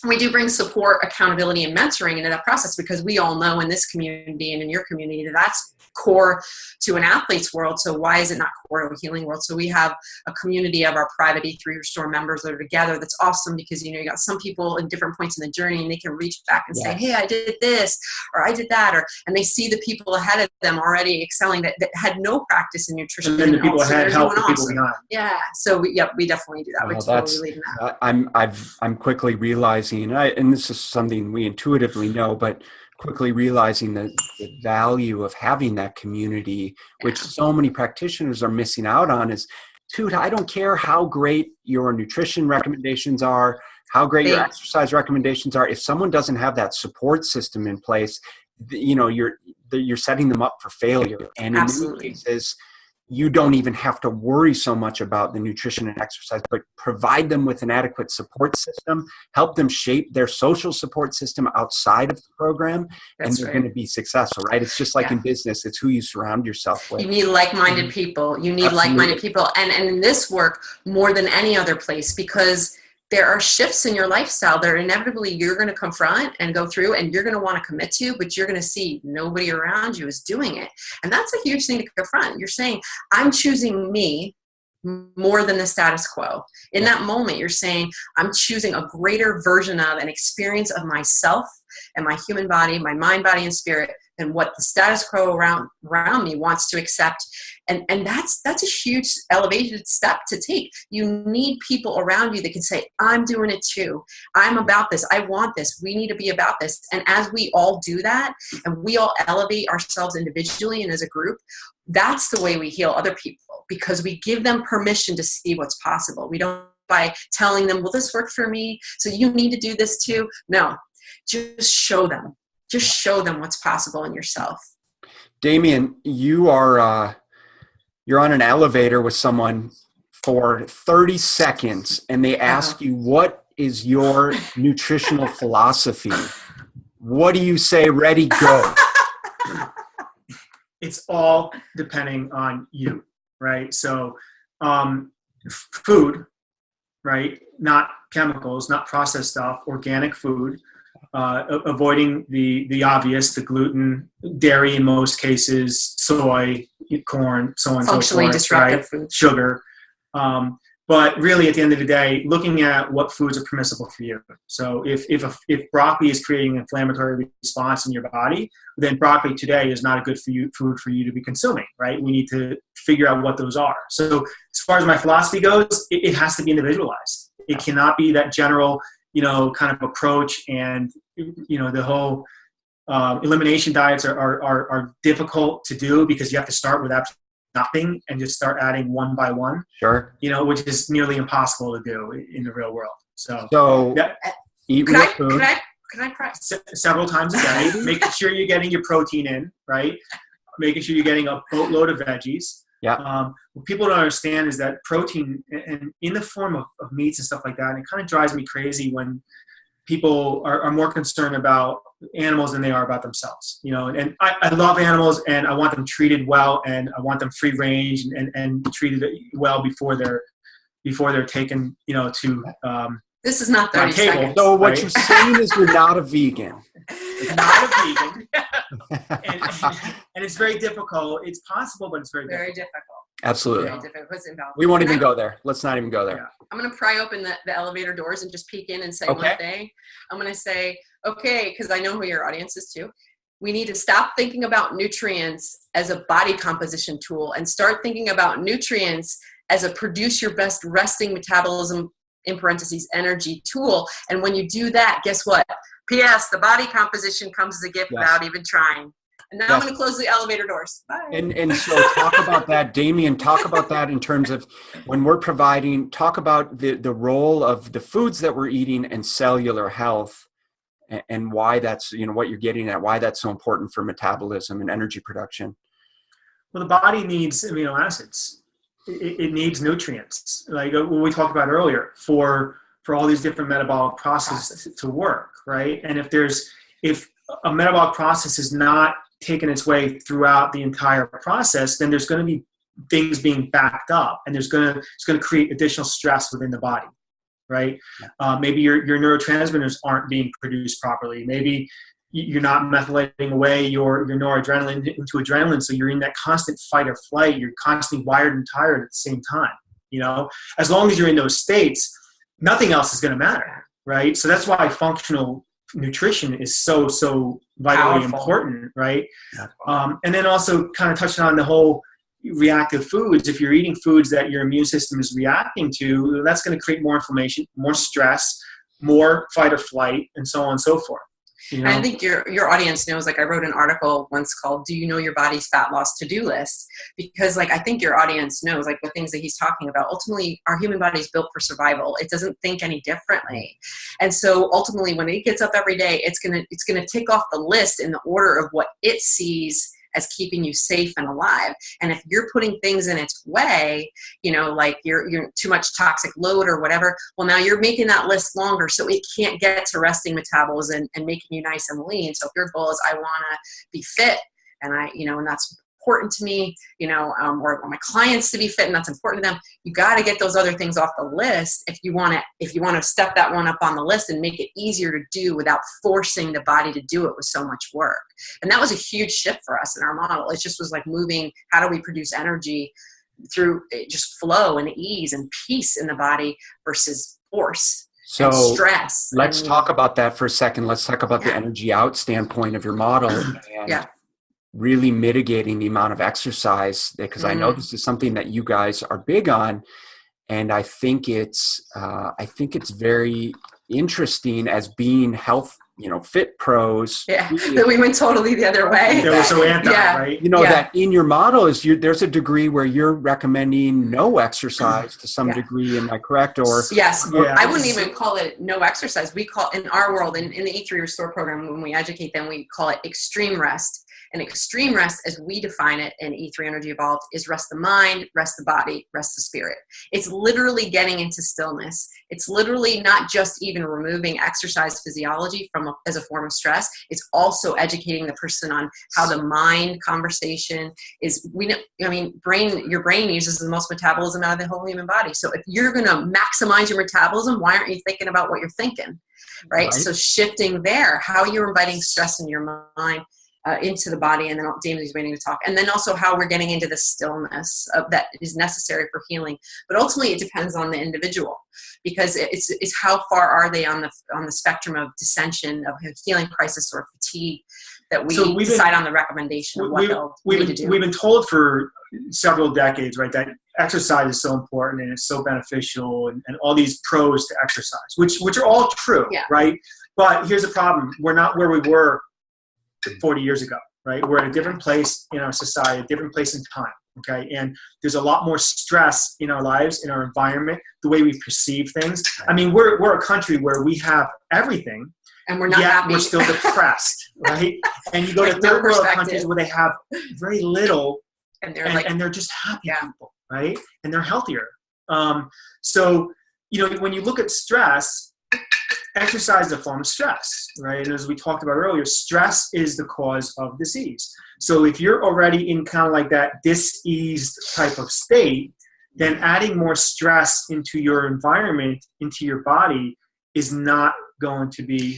we do bring support, accountability, and mentoring into that process, because we all know in this community and in your community that that's core to an athlete's world. So why is it not core to a healing world? So we have a community of our private E3 Restore members that are together. That's awesome, because, you know, you got some people in different points in the journey, and they can reach back and say, hey, I did this, or I did that, and they see the people ahead of them already excelling that had no practice in nutrition. And then the people ahead help the people behind. Yeah. So we definitely do that. Well, we totally believe in that. I'm quickly realizing, and this is something we intuitively know, but quickly realizing the value of having that community, which so many practitioners are missing out on, is, dude, I don't care how great your nutrition recommendations are, how great your exercise recommendations are. If someone doesn't have that support system in place, you know, you're setting them up for failure. And in many cases, you don't even have to worry so much about the nutrition and exercise, but provide them with an adequate support system, help them shape their social support system outside of the program, and they're going to be successful, right? It's just like in business, it's who you surround yourself with. You need like-minded people. You need like-minded people. And in this work, more than any other place, because there are shifts in your lifestyle that inevitably you're going to confront and go through, and you're going to want to commit to, but you're going to see nobody around you is doing it. And that's a huge thing to confront. You're saying, I'm choosing me more than the status quo. In that moment, you're saying, I'm choosing a greater version of an experience of myself and my human body, my mind, body, and spirit, than what the status quo around me wants to accept. And that's a huge elevated step to take. You need people around you that can say, I'm doing it too. I'm about this. I want this. We need to be about this. And as we all do that, and we all elevate ourselves individually and as a group, that's the way we heal other people, because we give them permission to see what's possible. We don't by telling them, well, this worked for me, so you need to do this too. No, just show them. Just show them what's possible in yourself. Damian, you're on an elevator with someone for 30 seconds, and they ask you, what is your nutritional philosophy? What do you say? Ready, go. It's all depending on you, right? So food, right? Not chemicals, not processed stuff, organic food, avoiding the obvious, the gluten, dairy in most cases, soy, corn, so on and so forth. Functionally disruptive food. Sugar. But really, at the end of the day, looking at what foods are permissible for you. So if broccoli is creating an inflammatory response in your body, then broccoli today is not a good food for you to be consuming, right? We need to figure out what those are. So as far as my philosophy goes, it has to be individualized. It cannot be that general, kind of approach. And, the whole elimination diets are difficult to do, because you have to start with absolutely nothing and just start adding one by one. Sure. Which is nearly impossible to do in the real world. So eat real food. Can I try several times a day? Making sure you're getting your protein in, right? Making sure you're getting a boatload of veggies. Yeah. What people don't understand is that protein, and in the form of meats and stuff like that, and it kind of drives me crazy when people are more concerned about animals than they are about themselves. And I love animals, and I want them treated well, and I want them free range and treated well before they're taken, to this is not 30 seconds. So what you're saying is you're not a vegan. Not a vegan. and it's very difficult. It's possible, but it's very difficult. Absolutely. Very difficult. We won't even go there. Let's not even go there. Yeah. I'm going to pry open the elevator doors and just peek in and say one thing. I'm going to say, okay, because I know who your audience is too. We need to stop thinking about nutrients as a body composition tool and start thinking about nutrients as a produce your best resting metabolism, in parentheses, energy tool. And when you do that, guess what? P.S. The body composition comes as a gift without even trying. And now I'm going to close the elevator doors. Bye. And so talk about that, Damian, talk about that in terms of when we're providing, talk about the role of the foods that we're eating and cellular health, and why that's, what you're getting at, why that's so important for metabolism and energy production. Well, the body needs amino acids. It needs nutrients, like what we talked about earlier, for all these different metabolic processes to work, right? And if a metabolic process is not taking its way throughout the entire process, then there's going to be things being backed up, and it's going to create additional stress within the body. right? Maybe your neurotransmitters aren't being produced properly. Maybe you're not methylating away your noradrenaline into adrenaline, so you're in that constant fight or flight. You're constantly wired and tired at the same time. As long as you're in those states, nothing else is going to matter, right? So that's why functional nutrition is so vitally important, right? And then also kind of touching on the whole reactive foods. If you're eating foods that your immune system is reacting to, that's going to create more inflammation, more stress, more fight or flight, and so on and so forth. I think your audience knows, like I wrote an article once called "Do You Know Your Body's Fat Loss To-Do List?" Because like I think your audience knows, like the things that he's talking about, ultimately our human body is built for survival. It doesn't think any differently. And so ultimately when it gets up every day, it's gonna tick off the list in the order of what it sees as keeping you safe and alive. And if you're putting things in its way, like you're too much toxic load or whatever, well, now you're making that list longer, so it can't get to resting metabolism and making you nice and lean. So if your goal is I want to be fit, and and that's important to me, or my clients to be fit, and that's important to them, you got to get those other things off the list if you want to step that one up on the list and make it easier to do without forcing the body to do it with so much work. And that was a huge shift for us in our model. It just was like moving, how do we produce energy through just flow and ease and peace in the body versus force and stress. Let's talk about that for a second. Let's talk about the energy out standpoint of your model. And really mitigating the amount of exercise, because I know this is something that you guys are big on, and I think it's very interesting as being health, fit pros. Yeah, that we went totally the other way. They were so anti, right? That in your model there's a degree where you're recommending no exercise to some degree. Am I correct? Or yes, I wouldn't even call it no exercise. We call, in our world, in the E3 Restore program, when we educate them, we call it extreme rest. And extreme rest, as we define it in E3 Energy Evolved, is rest the mind, rest the body, rest the spirit. It's literally getting into stillness. It's literally not just even removing exercise physiology as a form of stress. It's also educating the person on how the mind conversation is. Your brain uses the most metabolism out of the whole human body. So if you're going to maximize your metabolism, why aren't you thinking about what you're thinking, right? So shifting there, how you're inviting stress in your mind, into the body, and then Damian's waiting to talk, and then also how we're getting into the stillness that is necessary for healing. But ultimately, it depends on the individual, because it's how far are they on the spectrum of dissension, of healing crisis, or fatigue, that we decide on the recommendation of what they'll need to do. We've been told for several decades, right, that exercise is so important and it's so beneficial, and all these pros to exercise, which are all true, right? But here's the problem: we're not where we were 40 years ago, right? We're at a different place in our society, a different place in time, okay? And there's a lot more stress in our lives, in our environment, the way we perceive things. I mean, we're a country where we have everything, and we're not happy. We're still depressed, right? And you go to third world countries where they have very little, and they're just happy people, right? And they're healthier. So, when you look at stress, exercise is a form of stress, right? And as we talked about earlier, stress is the cause of disease. So if you're already in kind of like that diseased type of state, then adding more stress into your environment, into your body, is not going to be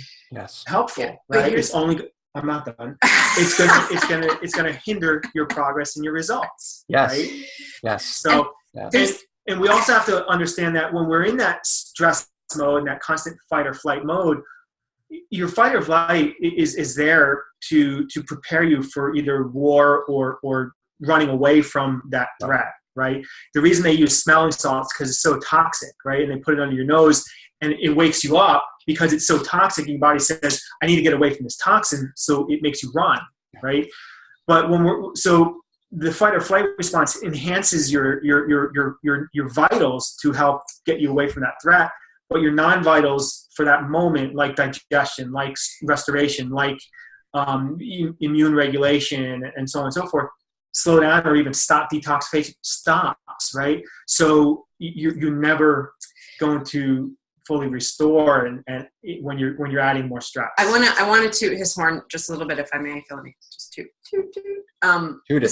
helpful, right? It's only, I'm not done. It's gonna hinder your progress and your results. Yes. Right? Yes. So and we also have to understand that when we're in that stress mode and that constant fight or flight mode, your fight or flight is there to prepare you for either war or running away from that threat, right? The reason they use smelling salts because it's so toxic, right? And they put it under your nose and it wakes you up because it's so toxic. Your body says, I need to get away from this toxin, so it makes you run, right? But the fight or flight response enhances your vitals to help get you away from that threat. But your non-vitals for that moment, like digestion, like restoration, like immune regulation, and so on and so forth, slow down or even stop. Detoxification stops, right? So you're never going to fully restore, and when you're adding more stress. I want to toot his horn just a little bit, if I may, Philly. Just toot.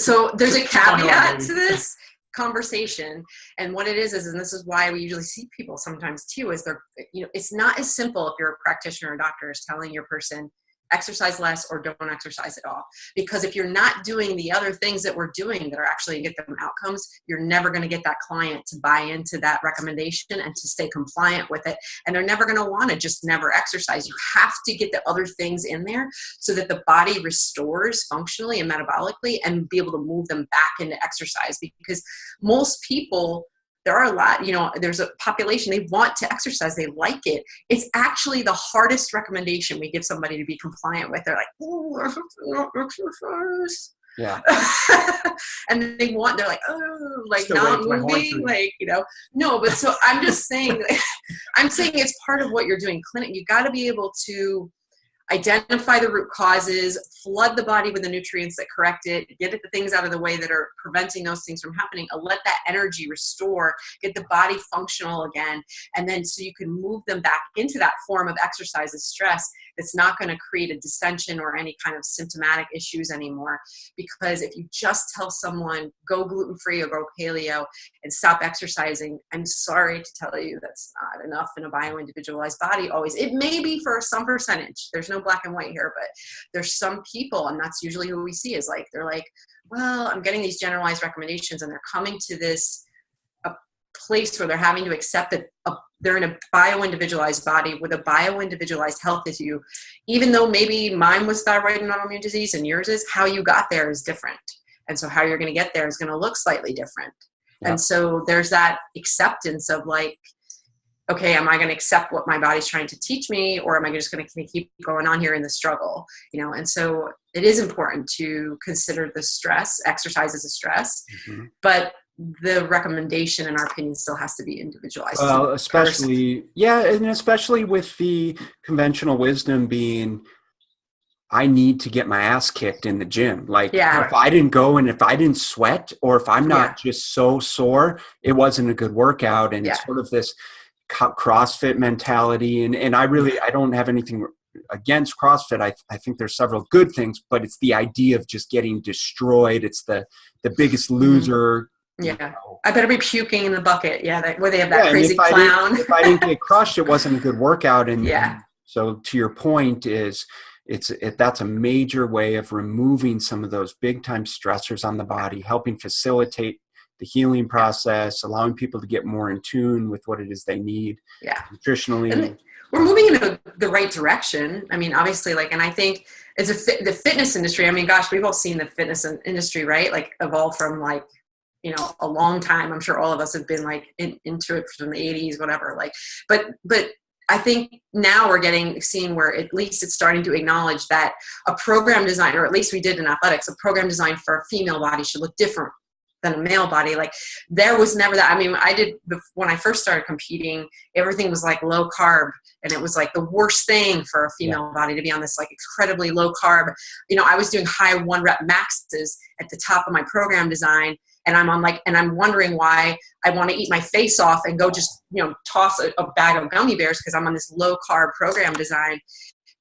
So there's a caveat to this. conversation. And what it is, and this is why we usually see people sometimes too, is they're, it's not as simple if you're a practitioner or doctor is telling your person, exercise less or don't exercise at all. Because if you're not doing the other things that we're doing that are actually get them outcomes, you're never going to get that client to buy into that recommendation and to stay compliant with it. And they're never going to want to just never exercise. You have to get the other things in there so that the body restores functionally and metabolically and be able to move them back into exercise. Because most people, there are a lot, there's a population, they want to exercise, they like it. It's actually the hardest recommendation we give somebody to be compliant with. They're like, oh, I have to not exercise. Yeah. And they're like, oh, like Still not moving, like, no, but so I'm just saying, I'm saying it's part of what you're doing clinic. You got to be able to identify the root causes, flood the body with the nutrients that correct it, get the things out of the way that are preventing those things from happening, and let that energy restore, get the body functional again. And then so you can move them back into that form of exercise as stress that's not going to create a dissension or any kind of symptomatic issues anymore. Because if you just tell someone, go gluten-free or go paleo and stop exercising, I'm sorry to tell you that's not enough in a bio-individualized body always. It may be for some percentage. There's no black and white here, but there's some people, and that's usually who we see, is like, they're like, well, I'm getting these generalized recommendations, and they're coming to this a place where they're having to accept that they're in a bio-individualized body with a bio-individualized health issue, even though maybe mine was thyroid and autoimmune disease and yours is, how you got there is different. And so how you're going to get there is going to look slightly different. Yeah. And so there's that acceptance of like, okay, am I going to accept what my body's trying to teach me, or am I just going to keep going on here in the struggle? And so it is important to consider the stress, exercise as a stress, but the recommendation, in our opinion, still has to be individualized. Well, especially with the conventional wisdom being, I need to get my ass kicked in the gym. Like if I didn't go and if I didn't sweat, or if I'm not just so sore, it wasn't a good workout. And it's sort of this CrossFit mentality. And I don't have anything against CrossFit. I think there's several good things, but it's the idea of just getting destroyed. It's the biggest loser. Yeah. I better be puking in the bucket. Yeah. Where they have that crazy clown. If I didn't get crushed, it wasn't a good workout. And so to your point is, that's a major way of removing some of those big time stressors on the body, helping facilitate the healing process, allowing people to get more in tune with what it is they need nutritionally. And we're moving in the right direction. I mean, obviously, and I think it's the fitness industry. I mean, gosh, we've all seen the fitness industry, right? Like evolve from a long time. I'm sure all of us have been into it from the 80s, whatever. But I think now we're seeing where at least it's starting to acknowledge that a program design, or at least we did in athletics, a program design for a female body should look different than a male body. There was never that. I mean, when I first started competing, everything was low carb, and it was the worst thing for a female body to be on this incredibly low carb. I was doing high 1 rep maxes at the top of my program design, and I'm on and I'm wondering why I want to eat my face off and go just toss a bag of gummy bears because I'm on this low carb program design.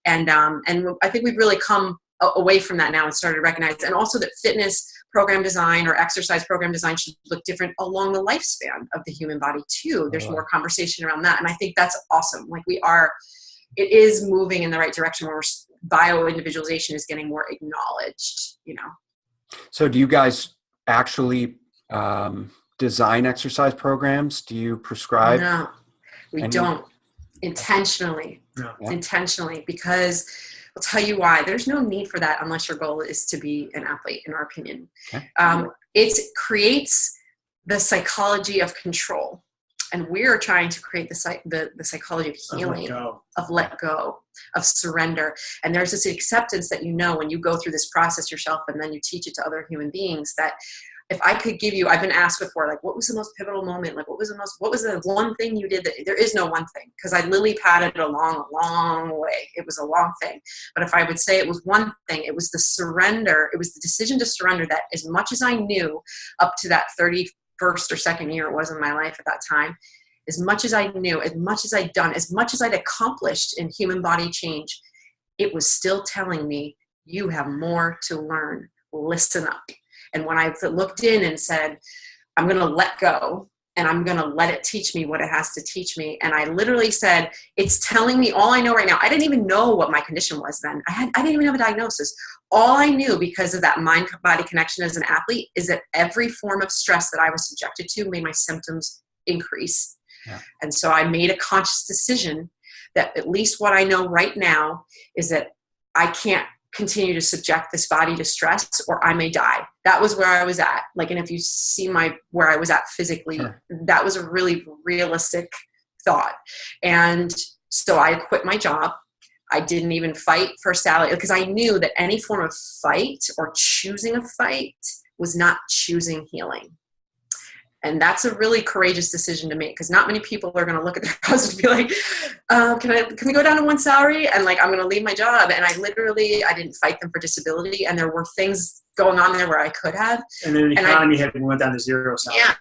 And I think we've really come away from that now and started to recognize, and also that fitness program design or exercise program design should look different along the lifespan of the human body too. There's more conversation around that. And I think that's awesome. It is moving in the right direction where bio-individualization is getting more acknowledged, So do you guys actually design exercise programs? Do you prescribe? No, we don't intentionally, because I'll tell you why. There's no need for that unless your goal is to be an athlete, in our opinion. Okay. It creates the psychology of control. And we're trying to create the psychology of healing, of let go, of surrender. And there's this acceptance that when you go through this process yourself and then you teach it to other human beings, that if I could give you, I've been asked before, what was the most pivotal moment? What was the one thing you did there is no one thing, because I lily padded along a long way. It was a long thing. But if I would say it was one thing, it was the surrender. It was the decision to surrender, that as much as I knew up to that 31st or second year it was in my life at that time, as much as I knew, as much as I'd done, as much as I'd accomplished in human body change, it was still telling me, you have more to learn. Listen up. And when I looked in and said, I'm going to let go and I'm going to let it teach me what it has to teach me. And I literally said, it's telling me all I know right now. I didn't even know what my condition was then. I didn't even have a diagnosis. All I knew, because of that mind-body connection as an athlete, is that every form of stress that I was subjected to made my symptoms increase. Yeah. And so I made a conscious decision that at least what I know right now is that I can't continue to subject this body to stress or I may die. That was where I was at. Like, and if you see where I was at physically, sure, that was a really realistic thought. And so I quit my job. I didn't even fight for salary, because I knew that any form of fight or choosing a fight was not choosing healing. And that's a really courageous decision to make, because not many people are going to look at their husband and be like, can we go down to one salary? And like, I'm going to leave my job. And I didn't fight them for disability. And there were things going on there where I could have. And then the economy went down to zero salary. Yeah.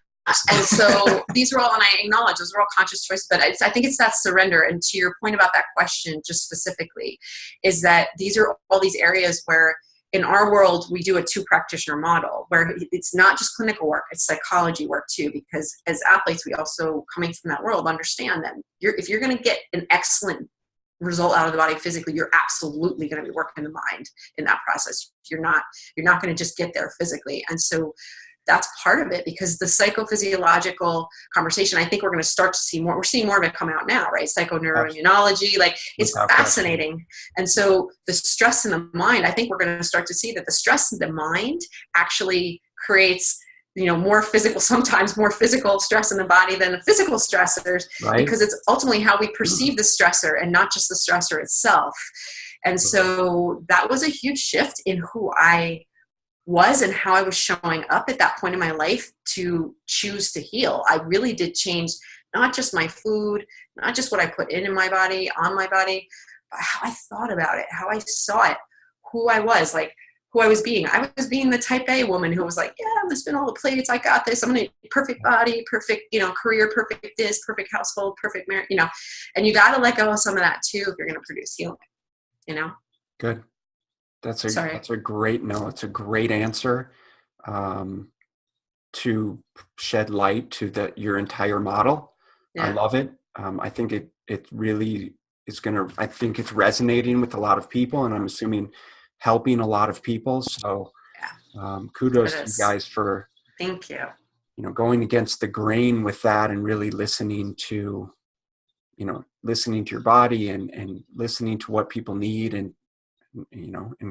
And so these are all, and I acknowledge those are all conscious choices, but I think it's that surrender. And to your point about that question, just specifically, is that these are all these areas where in our world, we do a 2-practitioner model where it's not just clinical work, it's psychology work too, because as athletes, we also, coming from that world, understand that if you're going to get an excellent result out of the body physically, you're absolutely going to be working the mind in that process. You're not going to just get there physically. And so that's part of it, because the psychophysiological conversation, I think we're going to start to see more. We're seeing more of it come out now, right? Psychoneuroimmunology, like it's fascinating. And so the stress in the mind, I think we're going to start to see that the stress in the mind actually creates, sometimes more physical stress in the body than the physical stressors, right? Because it's ultimately how we perceive the stressor and not just the stressor itself. And so that was a huge shift in who I was and how I was showing up at that point in my life to choose to heal. I really did change not just my food, not just what I put in my body, on my body, but how I thought about it, how I saw it, who I was, like who I was being. I was being the type A woman who was like, yeah, I'm going to spin all the plates. I got this. I'm going to perfect body, perfect, career, perfect this, perfect household, perfect marriage, and you got to let go of some of that too if you're going to produce healing, Good. That's a great It's a great answer to shed light to your entire model. Yeah. I love it. I think it really is I think it's resonating with a lot of people, and I'm assuming helping a lot of people. So kudos to you guys for thank you. Going against the grain with that and really listening to your body and listening to what people need and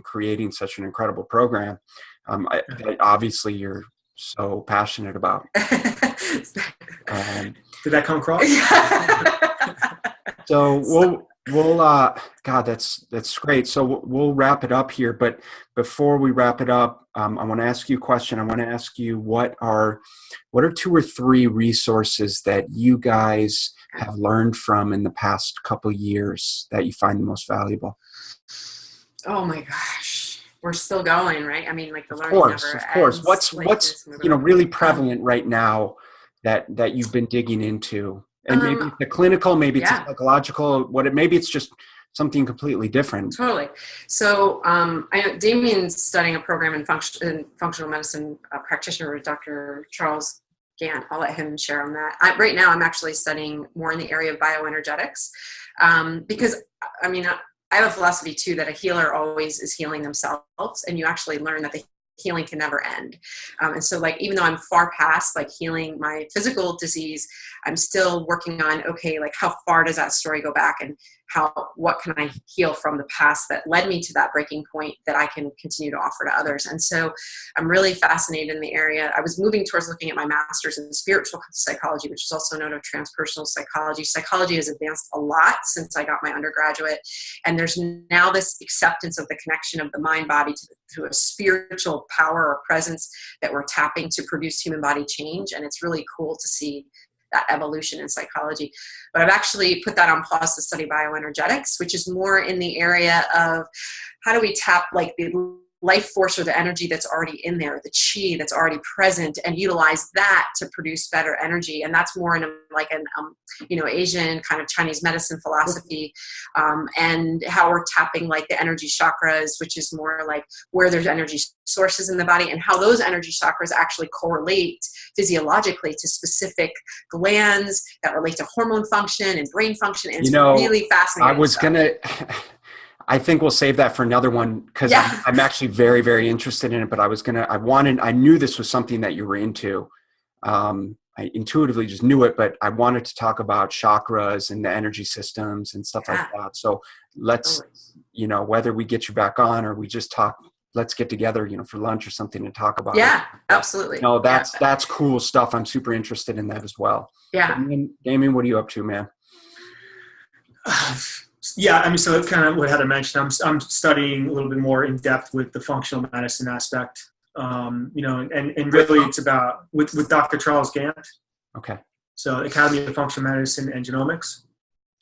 creating such an incredible program that obviously you're so passionate about. Did that come across? So we'll God, that's great. So we'll wrap it up here. But before we wrap it up, I want to ask you a question. I want to ask you what are 2 or 3 resources that you guys have learned from in the past couple of years that you find the most valuable? Oh my gosh, we're still going, right? I mean, like the learning never ends. Of course. What's really prevalent right now that you've been digging into? And maybe it's the clinical, maybe it's a psychological, maybe it's just something completely different. Totally. So I know Damian's studying a program in functional medicine, a practitioner with Dr. Charles Gant. I'll let him share on that. Right now I'm actually studying more in the area of bioenergetics because, I have a philosophy too that a healer always is healing themselves, and you actually learn that the healing can never end. And so like, even though I'm far past like healing my physical disease, I'm still working on, okay, like how far does that story go back, and what can I heal from the past that led me to that breaking point that I can continue to offer to others. And so I'm really fascinated in the area. I was moving towards looking at my master's in spiritual psychology, which is also known as transpersonal psychology. Psychology has advanced a lot since I got my undergraduate. And there's now this acceptance of the connection of the mind body to a spiritual power or presence that we're tapping to produce human body change. And it's really cool to see that evolution in psychology. But I've actually put that on pause to study bioenergetics, which is more in the area of how do we tap like the life force or the energy that's already in there, the chi that's already present, and utilize that to produce better energy. And that's more in like an Asian kind of Chinese medicine philosophy, and how we're tapping like the energy chakras, which is more like where there's energy sources in the body, and how those energy chakras actually correlate physiologically to specific glands that relate to hormone function and brain function. And it's really fascinating. I think we'll save that for another one, because I'm actually very, very interested in it, but I knew this was something that you were into. I intuitively just knew it, but I wanted to talk about chakras and the energy systems and stuff like that. So let's, whether we get you back on or we just talk, let's get together, for lunch or something and talk about it. Yeah, absolutely. No, that's cool stuff. I'm super interested in that as well. Yeah. Damian, what are you up to, man? Yeah, I mean, so it's kind of what Heather mentioned. I'm studying a little bit more in depth with the functional medicine aspect, and really it's about with Dr. Charles Gant. Okay. So Academy of Functional Medicine and Genomics.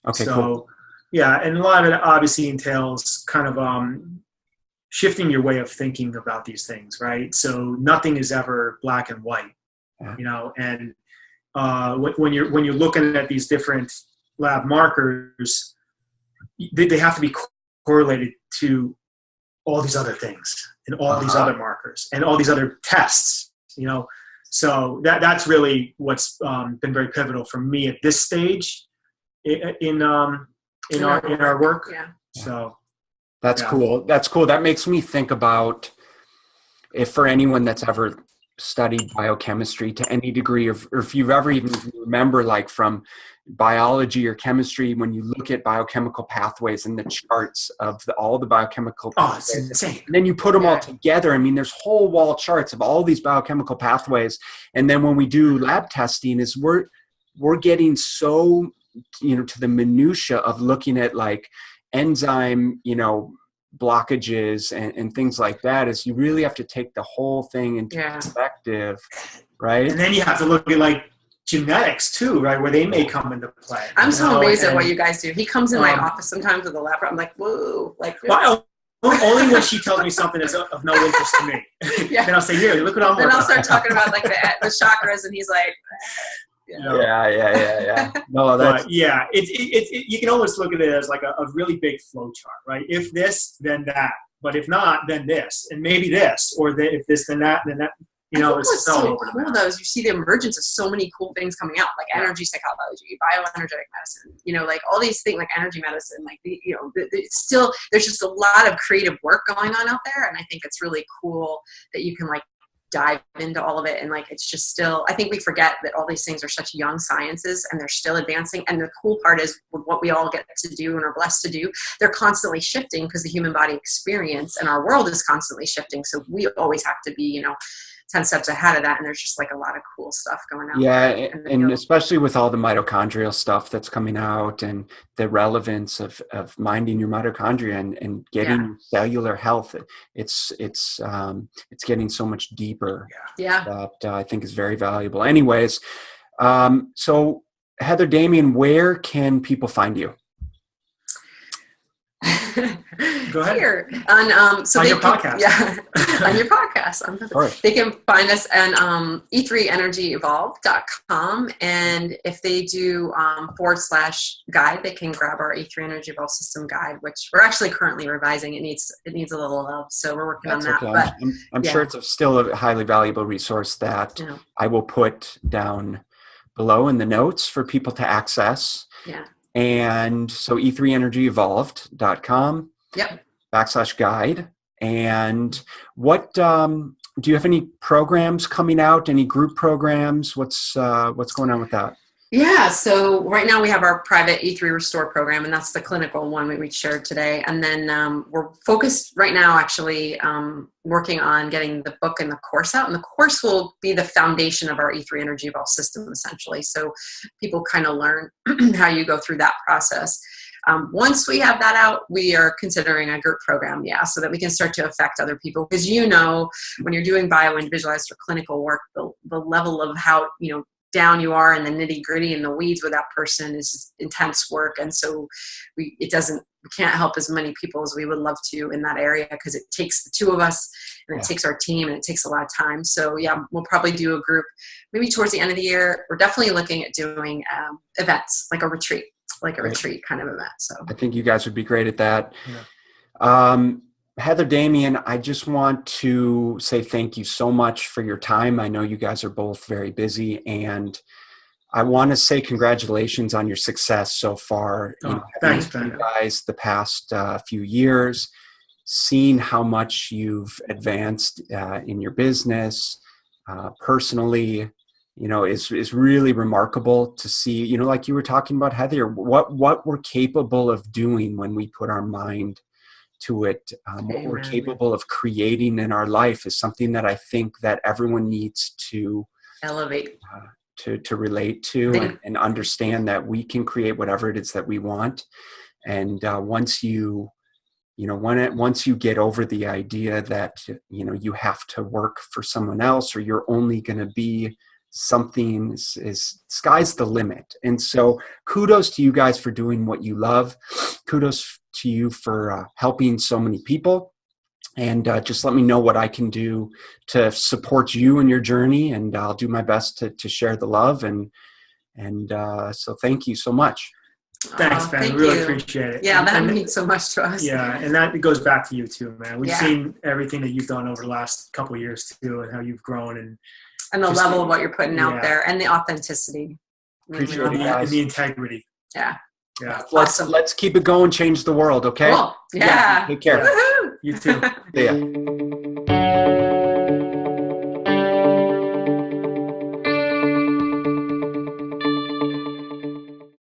Okay. So cool. Yeah, and a lot of it obviously entails kind of shifting your way of thinking about these things, right? So nothing is ever black and white, and when you're looking at these different lab markers, they have to be correlated to all these other things and all these other markers and all these other tests, So that's really what's been very pivotal for me at this stage in our work. Yeah. So that's cool. That's cool. That makes me think about, if for anyone that's ever studied biochemistry to any degree, or if you've ever even remember, like from biology or chemistry, when you look at biochemical pathways and the charts of all the biochemical pathways, it's insane. And then you put them all together. I mean, there's whole wall charts of all these biochemical pathways. And then when we do lab testing, is we're getting so, to the minutia of looking at like enzyme, blockages and things like that, is you really have to take the whole thing into perspective, right? And then you have to look at like genetics too, right? Where they may come into play. I'm so amazed at what you guys do. He comes in my office sometimes with a laptop. I'm like, whoa, like. Well, only when she tells me something that's of no interest to me. Then I'll say, here, look what I'm working on. Then I'll start talking about like the chakras, and he's like. Yeah. No, that's you can almost look at it as like a really big flow chart, right? If this, then that. But if not, then this, and maybe this, or if this, then that, then that. What's so cool though is you see the emergence of so many cool things coming out, like energy psychology, bioenergetic medicine, like all these things, like energy medicine, like it's still, there's just a lot of creative work going on out there, and I think it's really cool that you can like dive into all of it, and like it's just still, I think we forget that all these things are such young sciences and they're still advancing. And the cool part is what we all get to do and are blessed to do, they're constantly shifting because the human body experience and our world is constantly shifting, so we always have to be 10 steps ahead of that, and there's just like a lot of cool stuff going on. And especially with all the mitochondrial stuff that's coming out, and the relevance of minding your mitochondria and getting cellular health, it's getting so much deeper. That I think is very valuable. Anyways, so Heather, Damian, where can people find you? Go ahead. Here on your podcast. On your podcast. They can find us on e3energyevolve.com, and if they do /guide, they can grab our E3 Energy Evolve System guide, which we're actually currently revising. It needs a little love, so we're working on that. Okay. But I'm sure it's still a highly valuable resource that I will put down below in the notes for people to access. Yeah. And so e3energyevolved.com /guide. And what, do you have any programs coming out? Any group programs? What's going on with that? Yeah, so right now we have our private E3 Restore program, and that's the clinical one we shared today. And then we're focused right now actually working on getting the book and the course out. And the course will be the foundation of our E3 Energy Evolve system, essentially. So people kind of learn how you go through that process. Once we have that out, we are considering a group program, so that we can start to affect other people. Because when you're doing bio-individualized or clinical work, the level of how, down you are in the nitty gritty and the weeds with that person is intense work. And so we can't help as many people as we would love to in that area, because it takes the two of us and it takes our team and it takes a lot of time. So yeah, we'll probably do a group maybe towards the end of the year. We're definitely looking at doing events, like a retreat kind of event. So I think you guys would be great at that. Yeah. Heather, Damian, I just want to say thank you so much for your time. I know you guys are both very busy, and I want to say congratulations on your success so far. Thanks, you Ben. guys the past few years, seeing how much you've advanced in your business, personally, is really remarkable to see, like you were talking about, Heather, what we're capable of doing when we put our mind to it. What we're capable of creating in our life is something that I think that everyone needs to elevate, to relate to and understand that we can create whatever it is that we want. And once you get over the idea that, you have to work for someone else, or you're only going to be something, is sky's the limit. And so kudos to you guys for doing what you love. Kudos to you for helping so many people. And just let me know what I can do to support you in your journey, and I'll do my best to share the love. And so thank you so much. Thanks, Ben. Really appreciate it. Yeah, that means so much to us. Yeah, and that goes back to you too, man. We've seen everything that you've done over the last couple of years too, and how you've grown and the level of what you're putting out there, and the authenticity. Appreciate it, and the integrity. Yeah. Yeah. Let's keep it going. Change the world. Okay. Cool. Yeah. Take care. Woo-hoo. You too. See ya.